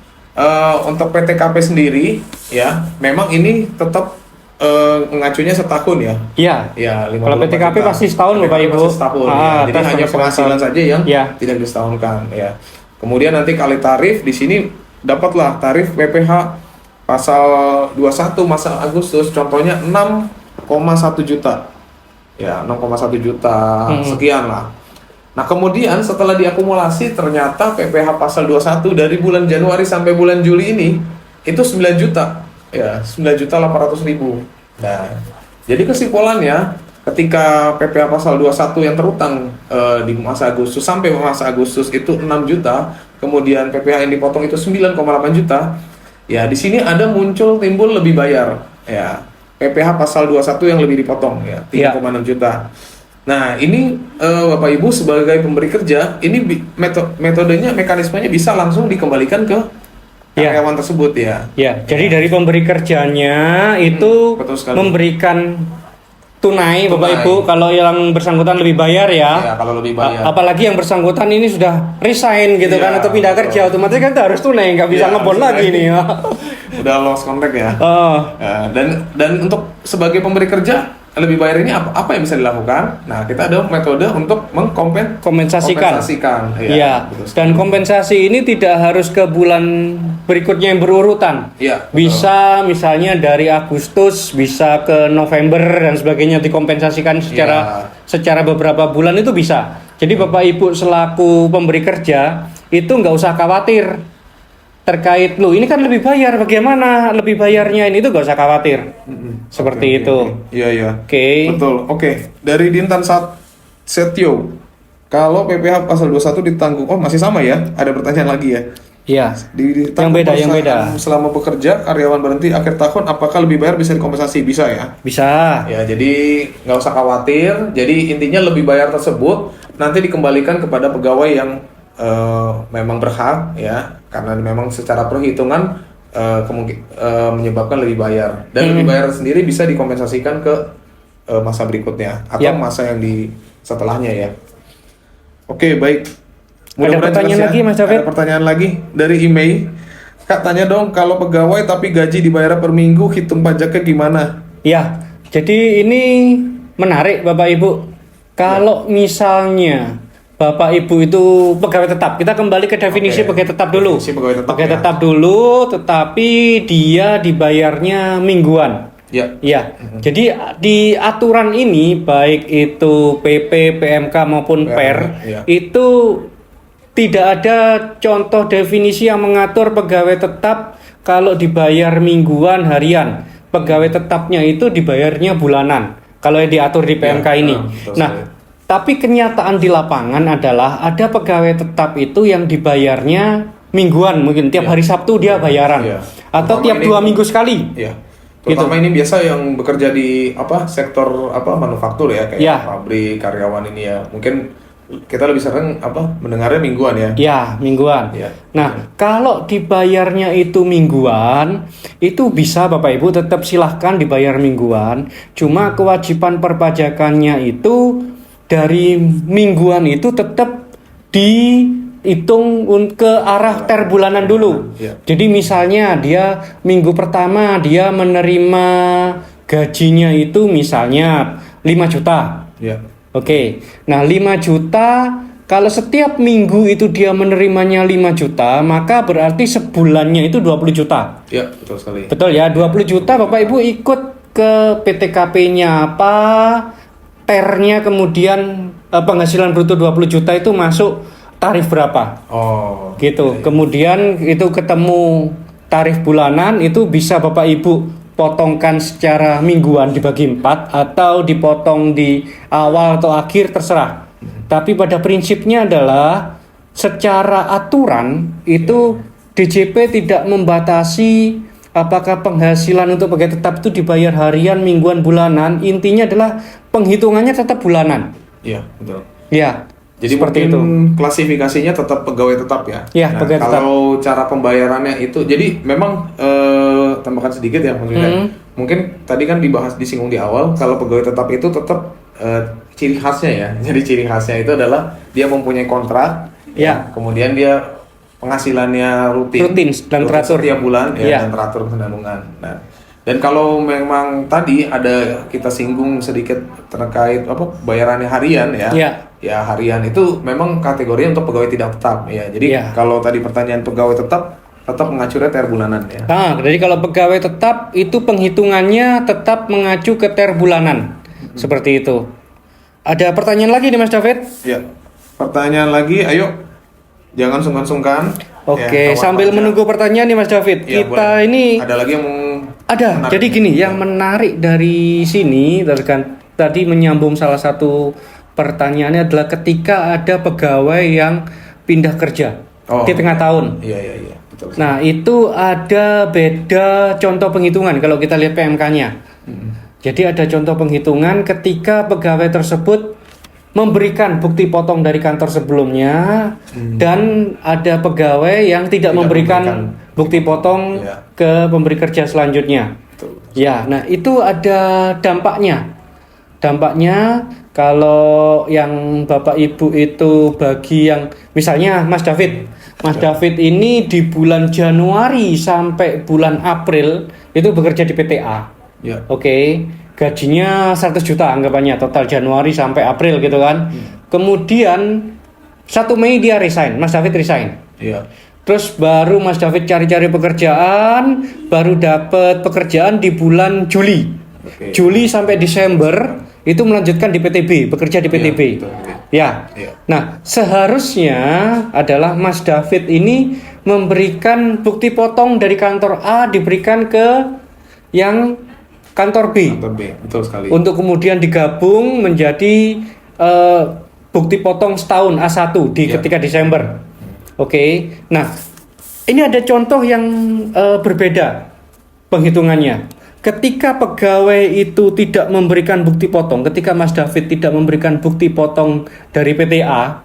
untuk PTKP sendiri, ya memang ini tetap ngacunya setahun ya. Iya. Ya, Kalau PTKP pasti setahun Bapak Ibu. Pasti setahun. Ya. Jadi tes hanya penghasilan saja yang Ya. tidak disetahunkan ya. Kemudian nanti kali tarif di sini dapatlah tarif PPh pasal 21 masa Agustus contohnya 6,1 juta. Ya, 6,1 juta sekian lah. Nah, kemudian setelah diakumulasi ternyata PPh pasal 21 dari bulan Januari sampai bulan Juli ini itu 9 juta. Ya, 9.800.000. Nah, jadi kesimpulannya ketika PPh pasal 21 yang terutang di masa Agustus sampai masa Agustus itu 6 juta, kemudian PPh yang dipotong itu 9,8 juta. Ya, di sini ada timbul lebih bayar. Ya, PPh pasal 21 yang lebih dipotong ya, 3,6 juta. Nah, ini Bapak Ibu sebagai pemberi kerja, ini metodenya, mekanismenya bisa langsung dikembalikan ke karyawan tersebut ya. Ya, jadi dari pemberi kerjanya itu betul sekali. memberikan tunai Bapak Ibu kalau yang bersangkutan lebih bayar ya. Ya, kalau lebih bayar. Apalagi yang bersangkutan ini sudah resign gitu kan atau pindah kerja, otomatis kan harus tunai, nggak bisa ngebon lagi nih. Udah lost contract ya. Ya, dan untuk sebagai pemberi kerja lebih bayar ini apa yang bisa dilakukan? Nah, kita ada metode untuk kompensasikan. Ya, Dan kompensasi ini tidak harus ke bulan berikutnya yang berurutan. Ya, bisa misalnya dari Agustus bisa ke November dan sebagainya, dikompensasikan secara beberapa bulan itu bisa. Jadi Bapak Ibu selaku pemberi kerja itu nggak usah khawatir terkait ini kan lebih bayar, bagaimana lebih bayarnya ini, itu gak usah khawatir. Seperti itu. Iya. Oke. Betul. Oke. Dari Dintan Setio, kalau PPh pasal 21 ditanggung, masih sama ya? Ada pertanyaan lagi ya? Iya. Yang beda. Selama bekerja, karyawan berhenti akhir tahun, apakah lebih bayar bisa dikompensasi? Bisa ya? Bisa. Ya, jadi nggak usah khawatir. Jadi intinya lebih bayar tersebut nanti dikembalikan kepada pegawai yang memang berhak ya, karena memang secara perhitungan menyebabkan lebih bayar, dan lebih bayar sendiri bisa dikompensasikan ke masa berikutnya atau masa yang di setelahnya ya. Oke, baik. Ada pertanyaan lagi Mas David? Ada pertanyaan lagi dari email. Kak, tanya dong, kalau pegawai tapi gaji dibayar per minggu, hitung pajaknya gimana? Ya, jadi ini menarik Bapak Ibu. Kalau misalnya Bapak Ibu itu pegawai tetap, kita kembali ke definisi pegawai tetap dulu. Pegawai tetap dulu, tetapi dia dibayarnya mingguan. Ya. Jadi di aturan ini baik itu PP, PMK maupun PER itu tidak ada contoh definisi yang mengatur pegawai tetap kalau dibayar mingguan, harian. Pegawai tetapnya itu dibayarnya bulanan. Kalau yang diatur di PMK ini. Tapi kenyataan di lapangan adalah ada pegawai tetap itu yang dibayarnya mingguan, mungkin tiap hari Sabtu dia bayaran, atau tiap 2 minggu sekali. Terutama ini biasa yang bekerja di sektor manufaktur ya, kayak pabrik, karyawan ini ya. Mungkin kita lebih sering mendengarnya mingguan ya. Ya, mingguan. Nah, kalau dibayarnya itu mingguan, itu bisa Bapak Ibu tetap silahkan dibayar mingguan. Cuma kewajiban perpajakannya itu dari mingguan itu tetap dihitung ke arah ter bulanan dulu. Jadi misalnya dia minggu pertama dia menerima gajinya itu misalnya 5 juta. Oke. Nah, 5 juta kalau setiap minggu itu dia menerimanya 5 juta, maka berarti sebulannya itu 20 juta. Iya, betul sekali. Betul ya, 20 juta Bapak Ibu ikut ke PTKP-nya apa? Ternya kemudian penghasilan bruto 20 juta itu masuk tarif berapa? Gitu. Kemudian itu ketemu tarif bulanan, itu bisa Bapak Ibu potongkan secara mingguan dibagi 4 atau dipotong di awal atau akhir, terserah. Tapi pada prinsipnya adalah secara aturan itu DJP tidak membatasi apakah penghasilan untuk pegawai tetap itu dibayar harian, mingguan, bulanan. Intinya adalah penghitungannya tetap bulanan. Iya, betul. Ya. Jadi seperti itu. Klasifikasinya tetap pegawai tetap ya. Iya, pegawai tetap. Kalau cara pembayarannya itu, jadi memang tambahkan sedikit ya maksudnya. Mungkin tadi kan disinggung di awal, kalau pegawai tetap itu tetap ciri khasnya ya. Jadi ciri khasnya itu adalah dia mempunyai kontrak. Ya. Kemudian dia penghasilannya rutin dan teratur setiap bulan dan teratur penanggungan. Nah, dan kalau memang tadi ada kita singgung sedikit terkait bayarannya harian ya harian itu memang kategorinya untuk pegawai tidak tetap ya. Jadi kalau tadi pertanyaan pegawai tetap mengacunya TR bulanan ya. Nah, jadi kalau pegawai tetap itu penghitungannya tetap mengacu ke TR bulanan. Seperti itu. Ada pertanyaan lagi nih Mas David? Ya. Pertanyaan lagi, ayo. Jangan sungkan-sungkan. Oke, sambil menunggu pertanyaan nih Mas David. Ya, kita boleh. Ini ada lagi yang ada. Menarik. Jadi gini, yang menarik dari sini tadi menyambung salah satu pertanyaannya adalah ketika ada pegawai yang pindah kerja di tengah tahun. Iya, betul. Nah, itu ada beda contoh penghitungan kalau kita lihat PMK-nya. Jadi ada contoh penghitungan ketika pegawai tersebut memberikan bukti potong dari kantor sebelumnya dan ada pegawai yang tidak memberikan bukti potong ke pemberi kerja selanjutnya. Betul. Ya, nah itu ada dampaknya. Dampaknya kalau yang Bapak Ibu itu bagi yang misalnya Mas David. Mas David ini di bulan Januari sampai bulan April itu bekerja di PTA. Ya. Oke. Gajinya 100 juta anggapannya total Januari sampai April gitu kan. Kemudian 1 Mei dia resign, Mas David resign. Iya. Terus baru Mas David cari-cari pekerjaan, baru dapat pekerjaan di bulan Juli. Oke. Juli sampai Desember itu melanjutkan di PTB, bekerja di PTB. Iya, betul. Ya. Iya. Nah, seharusnya adalah Mas David ini memberikan bukti potong dari kantor A diberikan ke yang kantor B. Kantor B, betul sekali. Untuk kemudian digabung menjadi bukti potong setahun A1 ketika Desember. Oke. Nah, ini ada contoh yang berbeda penghitungannya. Ketika pegawai itu tidak memberikan bukti potong, ketika Mas David tidak memberikan bukti potong dari PTA,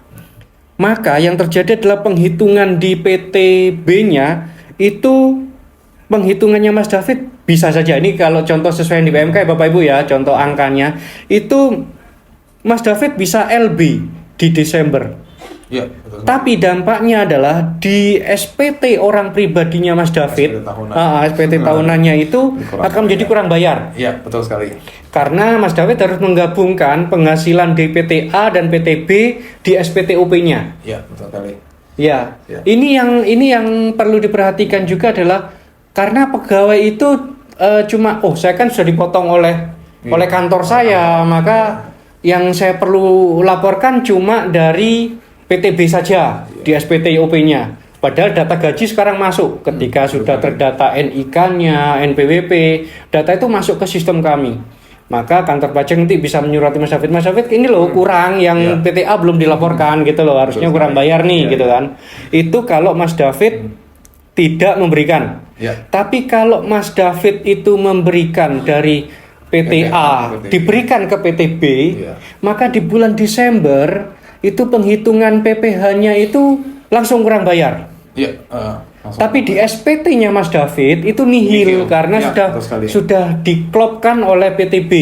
maka yang terjadi adalah penghitungan di PTB-nya itu penghitungannya Mas David bisa saja, ini kalau contoh sesuai di PMK ya Bapak Ibu ya, contoh angkanya itu Mas David bisa LB di Desember. Ya, betul. Tapi dampaknya adalah di SPT orang pribadinya Mas David, SPT tahunannya itu akan menjadi kurang bayar. Iya, betul sekali. Karena Mas David harus menggabungkan penghasilan di PTA dan PTB di SPTUP-nya. Iya, betul sekali. Ya. Ya. Ini yang perlu diperhatikan juga adalah karena pegawai itu cuma saya kan sudah dipotong oleh kantor saya, maka yang saya perlu laporkan cuma dari PTB saja di SPTUP-nya. Padahal data gaji sekarang masuk ketika sudah terdata NIK-nya, NPWP, data itu masuk ke sistem kami. Maka kantor pajak nanti bisa menyurati Mas David ini loh kurang yang PTA belum dilaporkan gitu loh, harusnya kurang bayar nih gitu kan. Itu kalau Mas David tidak memberikan. Tapi kalau Mas David itu memberikan dari PTA diberikan ke PTB, maka di bulan Desember itu penghitungan PPh-nya itu langsung kurang bayar. Tapi di SPT-nya Mas David itu nihil karena sudah diklopkan oleh PTB.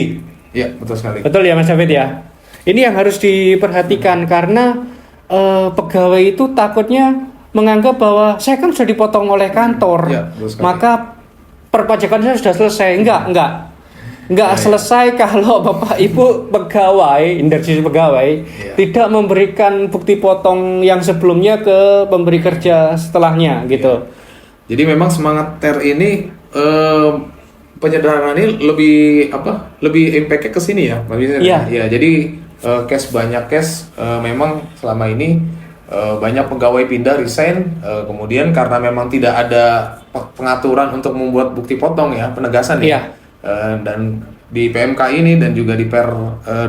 Iya, betul sekali. Betul ya Mas David ya. Ini yang harus diperhatikan karena pegawai itu takutnya menganggap bahwa saya kan sudah dipotong oleh kantor, maka perpajakan saya sudah selesai. Enggak selesai kalau Bapak Ibu pegawai, dari sisi pegawai tidak memberikan bukti potong yang sebelumnya ke pemberi kerja setelahnya gitu. Jadi memang semangat TER ini penyederhanaan ini lebih impact-nya ke sini ya. Iya, jadi banyak case memang selama ini banyak pegawai pindah resign, kemudian karena memang tidak ada pengaturan untuk membuat bukti potong ya, penegasan ya. Dan di PMK ini dan juga di Per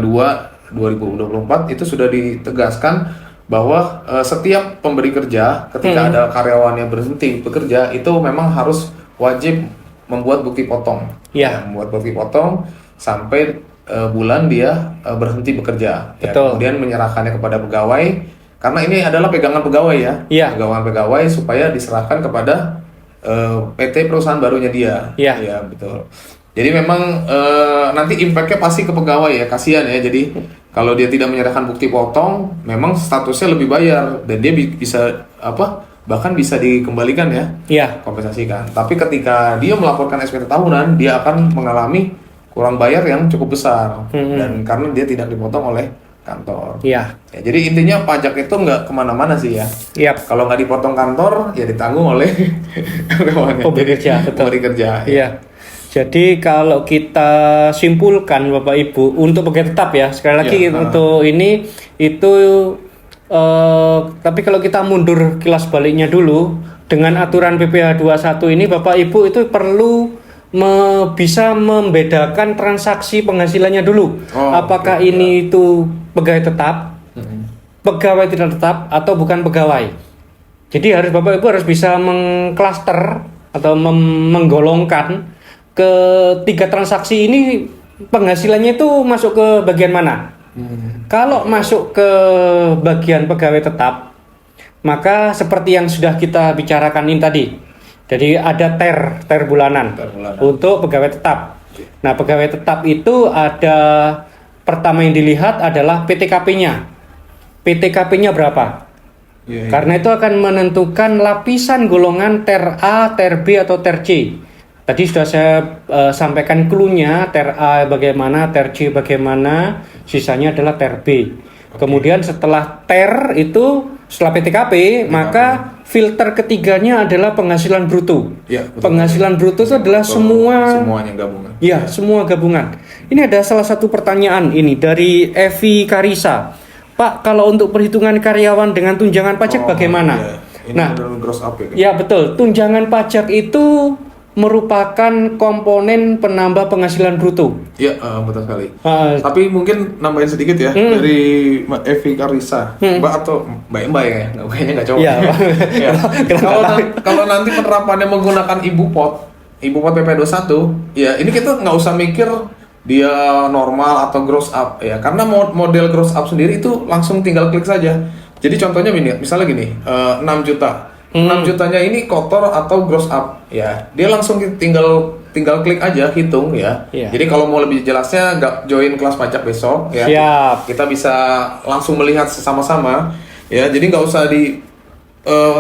2 2024 itu sudah ditegaskan bahwa setiap pemberi kerja ketika ada karyawannya berhenti bekerja itu memang harus wajib membuat bukti potong. Membuat bukti potong sampai bulan dia berhenti bekerja. Kemudian menyerahkannya kepada pegawai. Karena ini adalah pegangan pegawai ya, pegangan pegawai supaya diserahkan kepada PT perusahaan barunya dia. Ya betul. Jadi memang nanti impactnya pasti ke pegawai ya, kasihan ya. Jadi kalau dia tidak menyerahkan bukti potong, memang statusnya lebih bayar dan dia bisa bahkan bisa dikembalikan ya, kompensasikan. Tapi ketika dia melaporkan SPT tahunan, dia akan mengalami kurang bayar yang cukup besar dan karena dia tidak dipotong oleh kantor. Jadi intinya pajak itu nggak kemana-mana sih ya. Kalau nggak dipotong kantor, ya ditanggung oleh pemberi kerja. Jadi kalau kita simpulkan Bapak Ibu untuk pegawai tetap ya, sekali lagi untuk ini itu tapi kalau kita mundur kilas baliknya dulu dengan aturan PPh 21 ini Bapak Ibu itu perlu bisa membedakan transaksi penghasilannya dulu. Apakah oke, ini itu pegawai tetap, pegawai tidak tetap, atau bukan pegawai. Jadi harus Bapak Ibu harus bisa mengklaster atau menggolongkan ketiga transaksi ini penghasilannya itu masuk ke bagian mana. Kalau masuk ke bagian pegawai tetap, maka seperti yang sudah kita bicarakan ini tadi. Jadi ada TER bulanan untuk pegawai tetap. Nah, pegawai tetap itu ada pertama yang dilihat adalah PTKP-nya. PTKP-nya berapa? Karena itu akan menentukan lapisan golongan TER A, TER B atau TER C. Tadi sudah saya sampaikan clue-nya, TER A bagaimana, TER C bagaimana, sisanya adalah TER B. Kemudian setelah TER itu, setelah PTKP, maka filter ketiganya adalah penghasilan bruto. Penghasilan bruto itu adalah semuanya gabungan. Ya, semua gabungan. Ini ada salah satu pertanyaan ini dari Evi Karisa. Pak, kalau untuk perhitungan karyawan dengan tunjangan pajak bagaimana? Ini gross up ya. Ya betul, tunjangan pajak itu merupakan komponen penambah penghasilan bruto. Iya, betul sekali. Tapi mungkin nambahin sedikit ya dari Mbak Evi Karisa, Mbak atau Mbak ya, kayaknya nggak cowok. Iya. Ya. Kalau nanti penerapannya menggunakan ibu pot PP21, ya ini kita nggak usah mikir dia normal atau gross up ya, karena model gross up sendiri itu langsung tinggal klik saja. Jadi contohnya gini, misalnya gini, 6 juta. 6 jutanya ini kotor atau gross up ya, dia langsung tinggal klik aja hitung ya. Jadi kalau mau lebih jelasnya nggak join kelas pajak besok ya. Kita bisa langsung melihat sama-sama ya, jadi nggak usah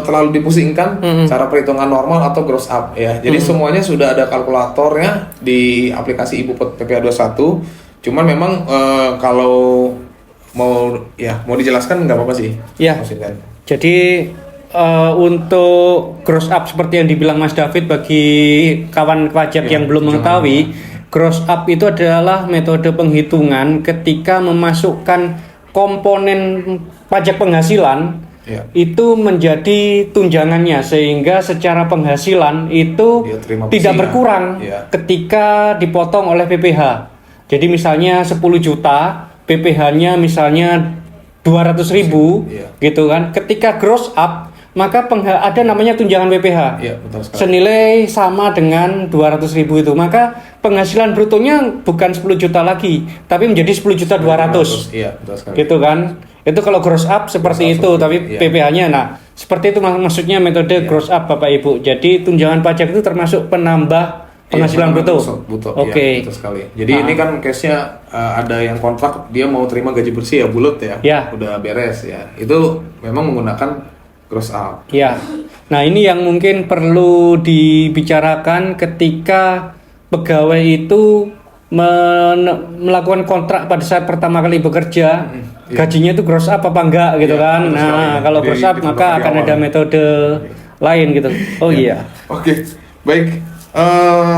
terlalu dipusingkan cara perhitungan normal atau gross up ya. Jadi semuanya sudah ada kalkulatornya di aplikasi Ibu PPA21. Cuman memang kalau mau dijelaskan nggak apa-apa sih. Ya. Jadi untuk gross up seperti yang dibilang Mas David, bagi kawan pajak yang belum mengetahui, gross up itu adalah metode penghitungan ketika memasukkan komponen pajak penghasilan itu menjadi tunjangannya, sehingga secara penghasilan itu tidak berkurang ketika dipotong oleh PPh. Jadi misalnya 10 juta, PPh-nya misalnya 200.000 gitu kan. Ketika gross up, maka ada namanya tunjangan PPh senilai sama dengan 200.000 itu, maka penghasilan brutonya bukan 10 juta lagi, tapi menjadi 10.200.000. Gitu kan. Itu kalau gross up seperti itu, tapi PPh-nya. Nah, seperti itu maksudnya metode gross up Bapak Ibu. Jadi tunjangan pajak itu termasuk penambah penghasilan bruto. Oke. Betul sekali. Jadi ini kan case-nya ada yang kontrak dia mau terima gaji bersih ya, bulat ya. Udah beres ya. Itu memang menggunakan gross up. Ya. Nah, ini yang mungkin perlu dibicarakan ketika pegawai itu melakukan kontrak pada saat pertama kali bekerja. Gajinya itu gross up apa enggak gitu kan. Nah, kalau gross up maka akan ada metode lain gitu. Oke. Baik.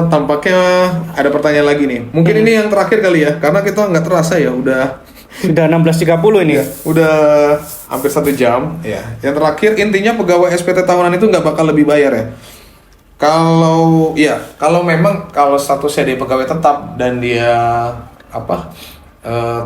Tampaknya ada pertanyaan lagi nih. Mungkin ini yang terakhir kali ya, karena kita nggak terasa ya sudah 16.30 ini. Udah hampir 1 jam. Yang terakhir, intinya pegawai SPT tahunan itu nggak bakal lebih bayar ya. Kalau memang statusnya dia pegawai tetap dan dia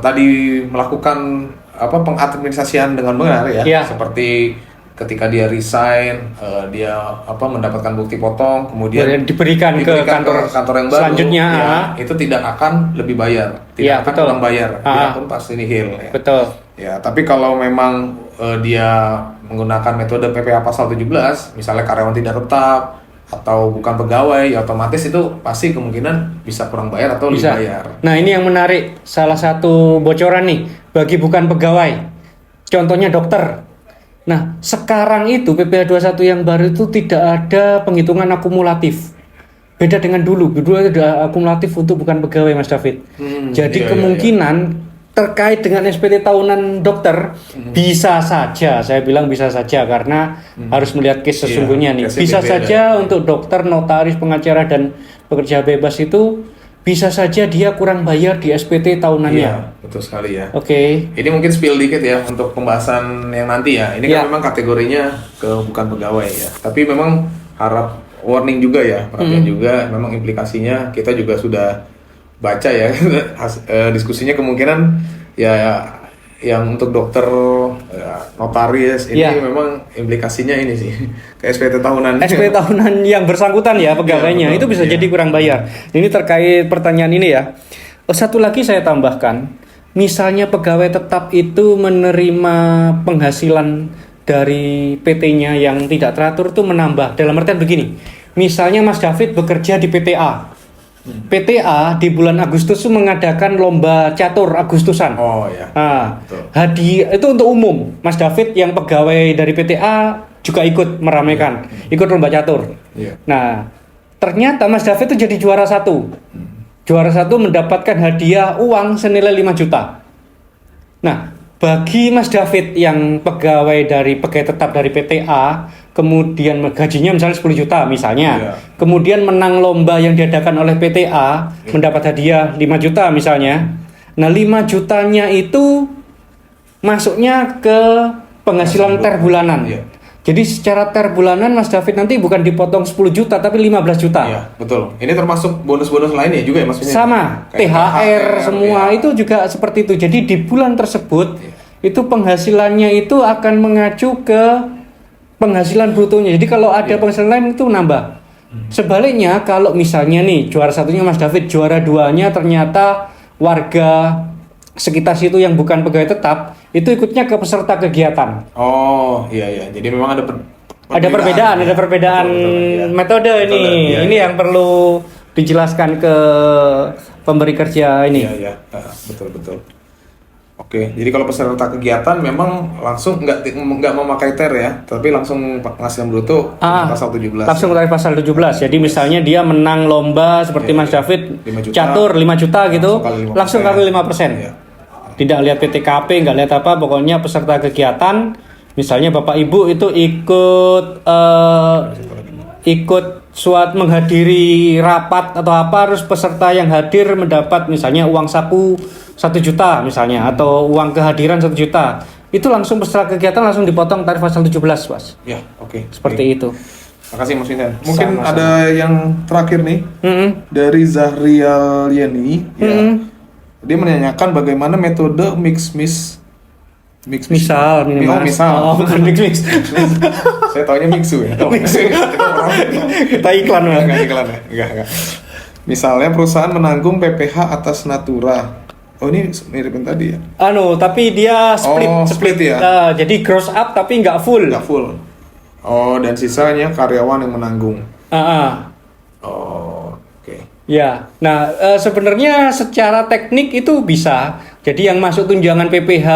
tadi melakukan pengadministrasian dengan benar ya. Seperti ketika dia resign, dia mendapatkan bukti potong, kemudian diberikan ke kantor yang baru, selanjutnya, itu tidak akan lebih bayar, tidak akan kurang bayar, dia pun pasti nihil. Betul. Ya, tapi kalau memang dia menggunakan metode PPh pasal 17, misalnya karyawan tidak tetap atau bukan pegawai, ya otomatis itu pasti kemungkinan bisa kurang bayar atau lebih bayar. Nah, ini yang menarik, salah satu bocoran nih bagi bukan pegawai. Contohnya dokter. Nah, sekarang itu PPh 21 yang baru itu tidak ada penghitungan akumulatif. Beda dengan dulu itu ada akumulatif untuk bukan pegawai, Mas David. Jadi kemungkinan terkait dengan SPT tahunan dokter bisa saja, saya bilang bisa saja karena harus melihat case sesungguhnya nih. Bisa saja untuk dokter, notaris, pengacara dan pekerja bebas itu bisa saja dia kurang bayar di SPT tahunannya. Iya, betul sekali ya. Oke. Ini mungkin spill dikit ya untuk pembahasan yang nanti ya. Ini kan memang kategorinya ke bukan pegawai ya. Tapi memang harap warning juga ya, perhatian juga. Memang implikasinya kita juga sudah baca ya, diskusinya kemungkinan ya yang untuk dokter, notaris ini Ya. memang implikasinya ini sih ke SPT tahunan. SP tahunan yang bersangkutan ya pegawainya Iya, betul. itu bisa Iya. jadi kurang bayar. Ini terkait pertanyaan ini ya. Satu lagi saya tambahkan, misalnya pegawai tetap itu menerima penghasilan dari PT-nya yang tidak teratur itu menambah. Dalam artian begini, misalnya Mas David bekerja di PTA. PTA di bulan Agustus itu mengadakan lomba catur Agustusan. Oh ya. Nah, Betul. hadiah itu untuk umum. Mas David yang pegawai dari PTA juga ikut meramaikan, ikut lomba catur. Iya. Nah, ternyata Mas David itu jadi juara satu. Juara satu mendapatkan hadiah uang senilai 5 juta. Nah, bagi Mas David yang pegawai tetap dari PTA, kemudian gajinya misalnya 10 juta misalnya, Iya. kemudian menang lomba yang diadakan oleh PTA, mendapat hadiah 5 juta misalnya. Nah, 5 jutanya itu masuknya ke penghasilan ter bulanan. Iya. Jadi secara ter bulanan Mas David nanti bukan dipotong 10 juta tapi 15 juta. Iya, betul. Ini termasuk bonus-bonus lainnya juga ya maksudnya? Sama, Kayak THR semua ya. itu juga seperti itu. Jadi di bulan tersebut Iya. itu penghasilannya itu akan mengacu ke penghasilan brutonya. Jadi kalau ada Iya. penghasilan lain itu nambah. Sebaliknya kalau misalnya nih juara satunya Mas David, juara duanya ternyata warga sekitar situ yang bukan pegawai tetap itu ikutnya ke peserta kegiatan. Oh, iya. Jadi memang ada Ada perbedaan, ya. ada perbedaan Betul, iya. metode ini. Iya, Ini iya. yang perlu dijelaskan ke pemberi kerja ini. Iya. Betul. Oke, jadi kalau peserta kegiatan memang langsung nggak memakai TER ya, tapi langsung penghasilan bruto pasal 17. Langsung dari pasal 17. Jadi misalnya dia menang lomba seperti Iya, Mas David 5 juta. catur 5 juta gitu, langsung kali 5%. Iya. Tidak lihat PTKP, nggak lihat apa, pokoknya peserta kegiatan misalnya Bapak Ibu itu ikut menghadiri rapat atau apa, harus peserta yang hadir mendapat misalnya uang saku 1 juta misalnya, atau uang kehadiran 1 juta, itu langsung peserta kegiatan langsung dipotong tarif pasal 17, Mas. Ya, oke. Seperti itu. Makasih Mas Vincent. Mungkin Sama-sama. ada yang terakhir nih Mm-mm. dari Zahrial Yeni. Ya. Mm-mm. Dia menanyakan bagaimana metode mix. Misal, misal. Oh, bukan mix. Saya taunya mixu ya. Kita iklan, Mas. Enggak iklan ya. Enggak. Misalnya perusahaan menanggung PPh atas natura. Oh, ini miripin tadi ya. Tapi dia split, Oh, split ya? Jadi gross up tapi nggak full. Enggak full. Oh, dan sisanya karyawan yang menanggung. Oh, oke. Ya, nah sebenarnya secara teknik itu bisa. Jadi yang masuk tunjangan PPh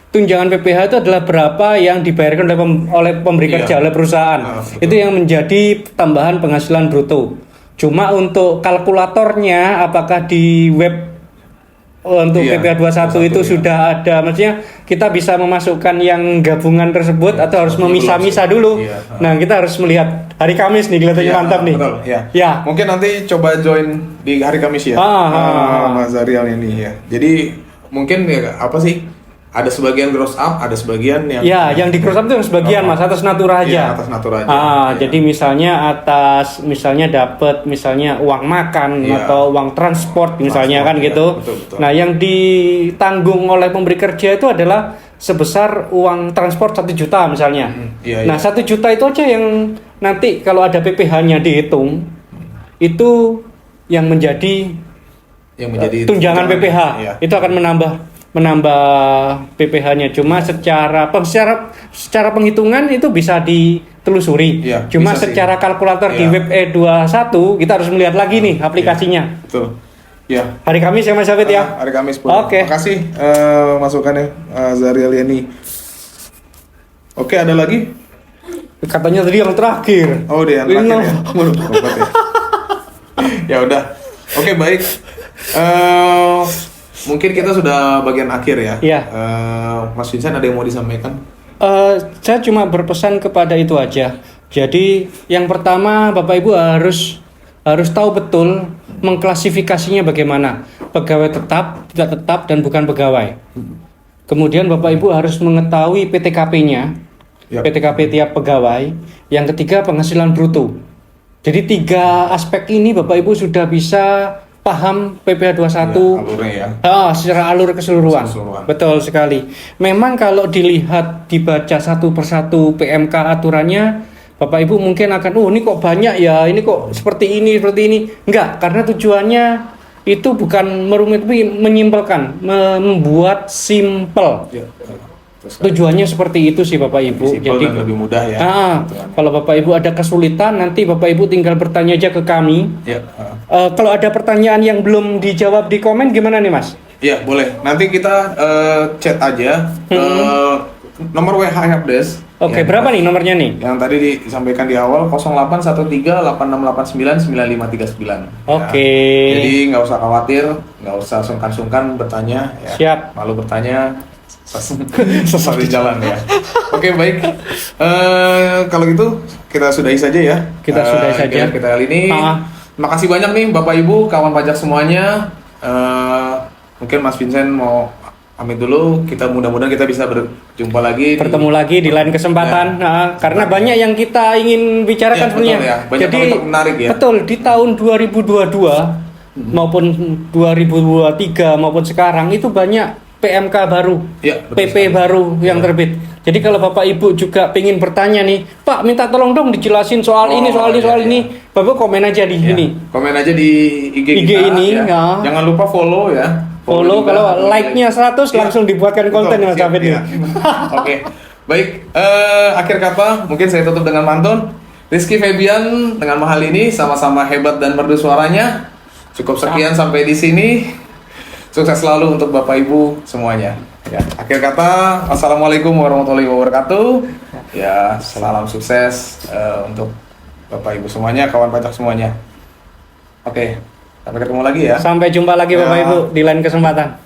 tunjangan PPh itu adalah berapa yang dibayarkan oleh pemberi Iya. kerja, oleh perusahaan. Betul. Itu yang menjadi tambahan penghasilan bruto. Cuma untuk kalkulatornya apakah di web untuk Iya, PPh 21 itu iya. sudah ada, maksudnya kita bisa memasukkan yang gabungan tersebut atau harus memisah-misah dulu. Iya. Nah, kita harus melihat hari Kamis nih, kelihatannya Iya, mantap nih. Betul, ya. Ya. Mungkin nanti coba join di hari Kamis ya. Mas Zarial ini ya. Jadi mungkin ya apa sih? Ada sebagian gross up, ada sebagian yang Ya, yang di cross up itu yang sebagian, Mas, atas natura aja. Iya, atas natura aja. Iya. Jadi misalnya dapat misalnya uang makan Iya. atau uang transport misalnya, Transport, kan iya. gitu. Betul. Nah, yang ditanggung oleh pemberi kerja itu adalah sebesar uang transport 1 juta misalnya. Iya, Nah, iya. 1 juta itu aja yang nanti kalau ada PPh-nya dihitung, itu yang menjadi tunjangan PPh. Iya. Itu akan menambah PPh-nya. Cuma secara penghitungan itu bisa ditelusuri. Iya, Cuma bisa sih. secara kalkulator di Iya. web E21 kita harus melihat lagi nih aplikasinya. Betul. Ya. Hari Kamis ya Mas David ya. Hari Kamis pun. Oke. Makasih masukannya Zarial Yeni. Oke, ada lagi? Katanya tadi yang terakhir. Oh, dia yang terakhir ya. Waduh, obat ya. Ya udah. Oke, baik. Mungkin kita sudah bagian akhir ya. Iya. Mas Vincent ada yang mau disampaikan? Saya cuma berpesan kepada itu aja. Jadi yang pertama Bapak Ibu harus tahu betul mengklasifikasinya bagaimana. Pegawai tetap, tidak tetap, dan bukan pegawai. Kemudian Bapak Ibu harus mengetahui PTKP-nya. Ya. PTKP tiap pegawai. Yang ketiga penghasilan bruto. Jadi 3 aspek ini Bapak Ibu sudah bisa paham PPh 21 alurnya ya. secara alur keseluruhan. Betul sekali. Memang kalau dilihat dibaca satu persatu PMK aturannya, Bapak Ibu mungkin akan, ini kok banyak ya, ini kok seperti ini. Enggak, karena tujuannya itu bukan merumit, tapi menyimpelkan, membuat simple. Ya. Tujuannya seperti itu sih Bapak Ibu. Jadi lebih mudah ya. Kalau Bapak Ibu ada kesulitan, nanti Bapak Ibu tinggal bertanya aja ke kami. Ya. Kalau ada pertanyaan yang belum dijawab di komen, gimana nih Mas? Ya boleh. Nanti kita chat aja ke nomor WH Helpdesk. Oke, berapa nih nomornya nih? Yang tadi disampaikan di awal 081386895539. Oke. Jadi nggak usah khawatir, nggak usah sungkan-sungkan bertanya. Ya. Siap. Malu bertanya. Sesat di jalan ya. Oke baik. Kalau gitu kita sudahi saja ya. Kita sudahi saja. Kita kali ini. Makasih banyak nih Bapak Ibu, kawan pajak semuanya. Mungkin Mas Vincent mau pamit dulu. Kita mudah-mudahan kita bisa berjumpa lagi. Bertemu lagi di lain kesempatan. Karena banyak yang kita ingin bicarakan sebenarnya. Ya. Banyak Jadi menarik ya. betul di tahun 2022 maupun 2023 maupun sekarang itu banyak PMK baru, Ya, PP baru yang terbit. Jadi kalau Bapak Ibu juga pengen bertanya nih, Pak minta tolong dong dijelasin soal ini, soal ini, Bapak komen aja di sini. Komen aja di IG IG kita, ini, ya. Jangan lupa follow ya. Follow juga. kalau like-nya 100 langsung dibuatkan konten ya Mas David. Oke. Baik, akhir kata mungkin saya tutup dengan pantun. Rizky Febian dengan mahal ini sama-sama hebat dan merdu suaranya. Cukup sekian sampai di sini. Sukses selalu untuk Bapak Ibu semuanya. Ya, akhir kata, assalamualaikum warahmatullahi wabarakatuh. Ya, salam sukses untuk Bapak Ibu semuanya, kawan pajak semuanya. Oke, sampai ketemu lagi ya. Sampai jumpa lagi Bapak Ibu di lain kesempatan.